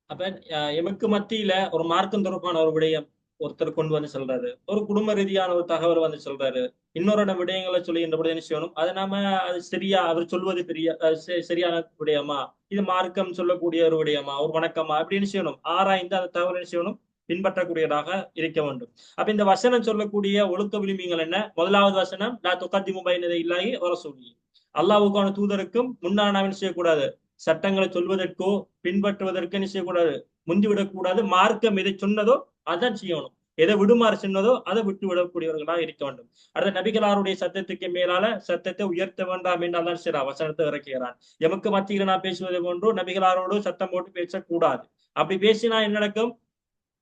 அப்ப எமக்கு மத்தியில ஒரு மார்க்கம் தொடர்பான ஒரு விடயம் ஒருத்தர் கொண்டு வந்து சொல்றாரு, ஒரு குடும்ப ரீதியான ஒரு தகவல் வந்து சொல்றாரு, இன்னொரு விடயங்களை சொல்லுகின்ற பொழுது என்ன செய்யணும், அதை நாம அது சரியா, அவர் சொல்வது பெரிய சரியான விடயமா, இது மார்க்கம் சொல்லக்கூடிய ஒரு விடயமா, ஒரு வணக்கமா அப்படின்னு செய்யணும், ஆராய்ந்து அந்த தகவல் என்ன செய்யணும், பின்பற்றக்கூடியதாக இருக்க வேண்டும். அப்ப இந்த வசனம் சொல்லக்கூடிய ஒழுக்க விளிம்புகள் என்ன? முதலாவது வசனம், லா துகத்திமு பைன யதைல்லாஹி வ ரசூலிஹி. அல்லாஹ்வுக்கான தூதருக்கும் முன்னால் நாம் என்ன செய்யக்கூடாது? சட்டங்களை சொல்வதற்கோ பின்பற்றுவதற்கு என்ன செய்யக்கூடாது? முந்திவிடக்கூடாது. மார்க்கம் எதை சொன்னதோ அதான் செய்யணும். எதை விடுமாறு சொன்னதோ அதை விட்டு விடக்கூடியவர்களாக இருக்க வேண்டும். அடுத்த நபிகளாருடைய சத்தத்துக்கு மேலால சத்தத்தை உயர்த்த வேண்டாம் என்று அல்லாஹ் சில வசனத்தை இறக்குகிறான். எமக்கு மத்தியில் நான் பேசுவது போன்றோ நபிகளாரோடு சத்தம் போட்டு பேசக்கூடாது. அப்படி பேசினா என்ன நடக்கும்?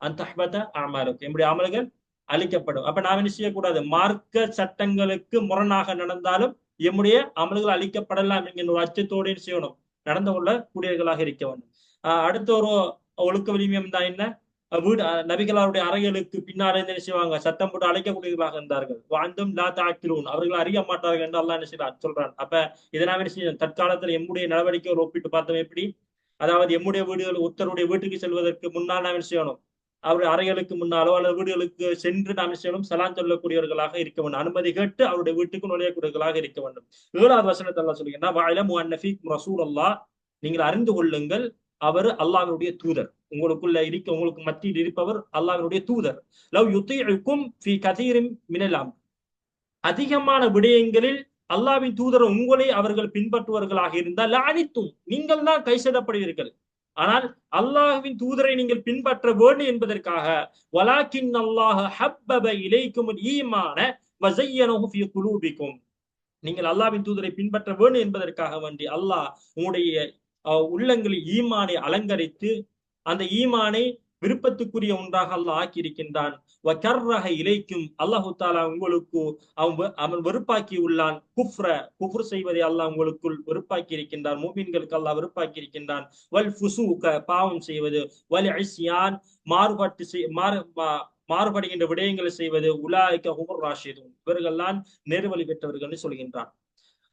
அந்த அமலுக்கு என்னுடைய அமல்கள் அழிக்கப்படும். அப்ப நாம் என்ன செய்யக்கூடாது? மார்க்க சட்டங்களுக்கு முரணாக நடந்தாலும் எம்முடைய அமல்கள் அழிக்கப்படலாம் என்கின்ற ஒரு அச்சத்தோடு செய்யணும், நடந்து கொள்ள கூடியவர்களாக இருக்க வேண்டும். அடுத்த ஒரு ஒழுக்க விளிமியம் தான் என்ன? வீடு நபிகளாருடைய அறைகளுக்கு பின்னாலே என்ன செய்வாங்க? சத்தம் போட்டு அழைக்கக்கூடியவர்களாக இருந்தார்கள். வாழ்ந்தும் லா தாக்கிலூன், அவர்கள் அறிய மாட்டார்கள் என்று அல்லாஹ் என்ன செய்யறான் சொல்றான். அப்ப இதை நாம் என்ன செய்யணும்? தற்காலத்தில் எம்முடைய நடவடிக்கைகள் ஒப்பிட்டு பார்த்தோம் எப்படி? அதாவது எம்முடைய வீடுகள் ஒருத்தருடைய வீட்டுக்கு செல்வதற்கு முன்னால் நாம் என்ன செய்யணும்? அவருடைய அறைகளுக்கு முன்னாலோ அல்லது வீடுகளுக்கு சென்று நாம் செய்யணும் சலான் சொல்லக்கூடியவர்களாக இருக்க வேண்டும். அனுமதி கேட்டு அவருடைய வீட்டுக்கு நுழையக்கூடியவர்களாக இருக்க வேண்டும். 7வது வசனத்தை அல்லாஹ் சொல்லுகிறான், வஅலமு அன்ன ஃபீக்கும் ரசூலல்லாஹ், நீங்கள் அறிந்து கொள்ளுங்கள் அவர் அல்லாஹ்வுடைய தூதர். உங்களுக்கு மத்தியில் இருப்பவர் அல்லாஹ்வுடைய தூதர். லவ் யுதீஉக்கும் ஃபீ கதீரின் மினல் அம்ர், அதிகமான விடயங்களில் அல்லாஹ்வின் தூதர் உங்களை அவர்கள் பின்பற்றுவர்களாக இருந்தால் அனித்தும் நீங்கள் தான் கைசெதப்படுவீர்கள். ஆனால் அல்லாஹ்வின் தூதரை நீங்கள் பின்பற்ற வேண்டும் என்பதற்காக வலாக்கின் அல்லாஹ் ஹப்பப இலைக்குமுல் ஈமான வஸய்யனஹு ஃபீ குலூபிக்கும், நீங்கள் அல்லாஹ்வின் தூதரை பின்பற்ற வேண்டும் என்பதற்காக வேண்டி அல்லாஹ் உங்களுடைய உள்ளங்களில் ஈமானை அலங்கரித்து அந்த ஈமானை விருப்பத்துக்குரிய ஒன்றாக அல்லாஹ் ஆக்கி இருக்கின்றான். இலைக்கும், அல்லாஹு தாலா உங்களுக்கு அவன் வெறுப்பாக்கி உள்ளான். குஃப்ர் செய்வதை அல்லாஹ் உங்களுக்குள் வெறுப்பாக்கி இருக்கின்றான். மூமின்களுக்கு அல்லாஹ் வெறுப்பாக்கி இருக்கின்றான். வல் ஃபுசூக, பாவம் செய்வது, வல் இஸ்யான், மாறுபடுகின்ற விடயங்களை செய்வது, உலாயிக ஹுமுர் ராஷிதூன், இவர்கள்தான் நேர்வழி பெற்றவர்கள் சொல்கின்றான்.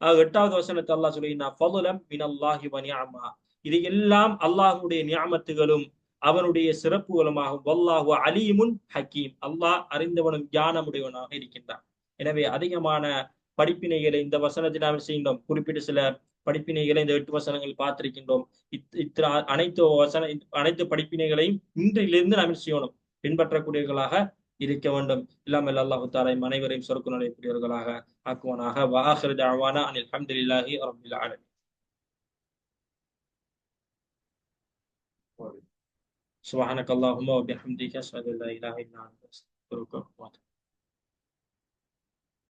8வது வசனத்தை அல்லாஹ் சொல்கிறான், ஃபதுலம் மினல்லாஹி வ நிஅமா, இது எல்லாம் அல்லாஹ்வுடைய நியாமத்துகளும் அவனுடைய சிறப்புகளுமாகும். வல்லாஹு அலீமுன் ஹக்கீம், அல்லாஹ் அறிந்தவனும் ஞானமுடையவனாக இருக்கின்றான். எனவே அதிகமான படிப்பினைகளை இந்த வசனத்தில் நாம் செய்கின்றோம். குறிப்பிட்ட சில படிப்பினைகளை இந்த 8 வசனங்கள் பார்த்திருக்கின்றோம். அனைத்து படிப்பினைகளையும் இன்றிலிருந்து நாம் செய்யணும், பின்பற்றக்கூடியவர்களாக இருக்க வேண்டும். இல்லாமல் அல்லாஹு தஆலா அனைவரையும் சொர்க்க நுழையக்கூடியவர்களாக ஆக்குவானாக. வ ஆகிரு தஅவானா அனில் ஹம்துலில்லாஹி ரப்பில் ஆலமீன். சுப்ஹானக அல்லாஹும்ம வ பிஹம்திக அஷ்ஹது அல்லா இலாஹா இல்லா அன்த அஸ்தக்ஃபிருக வ அத்தூபு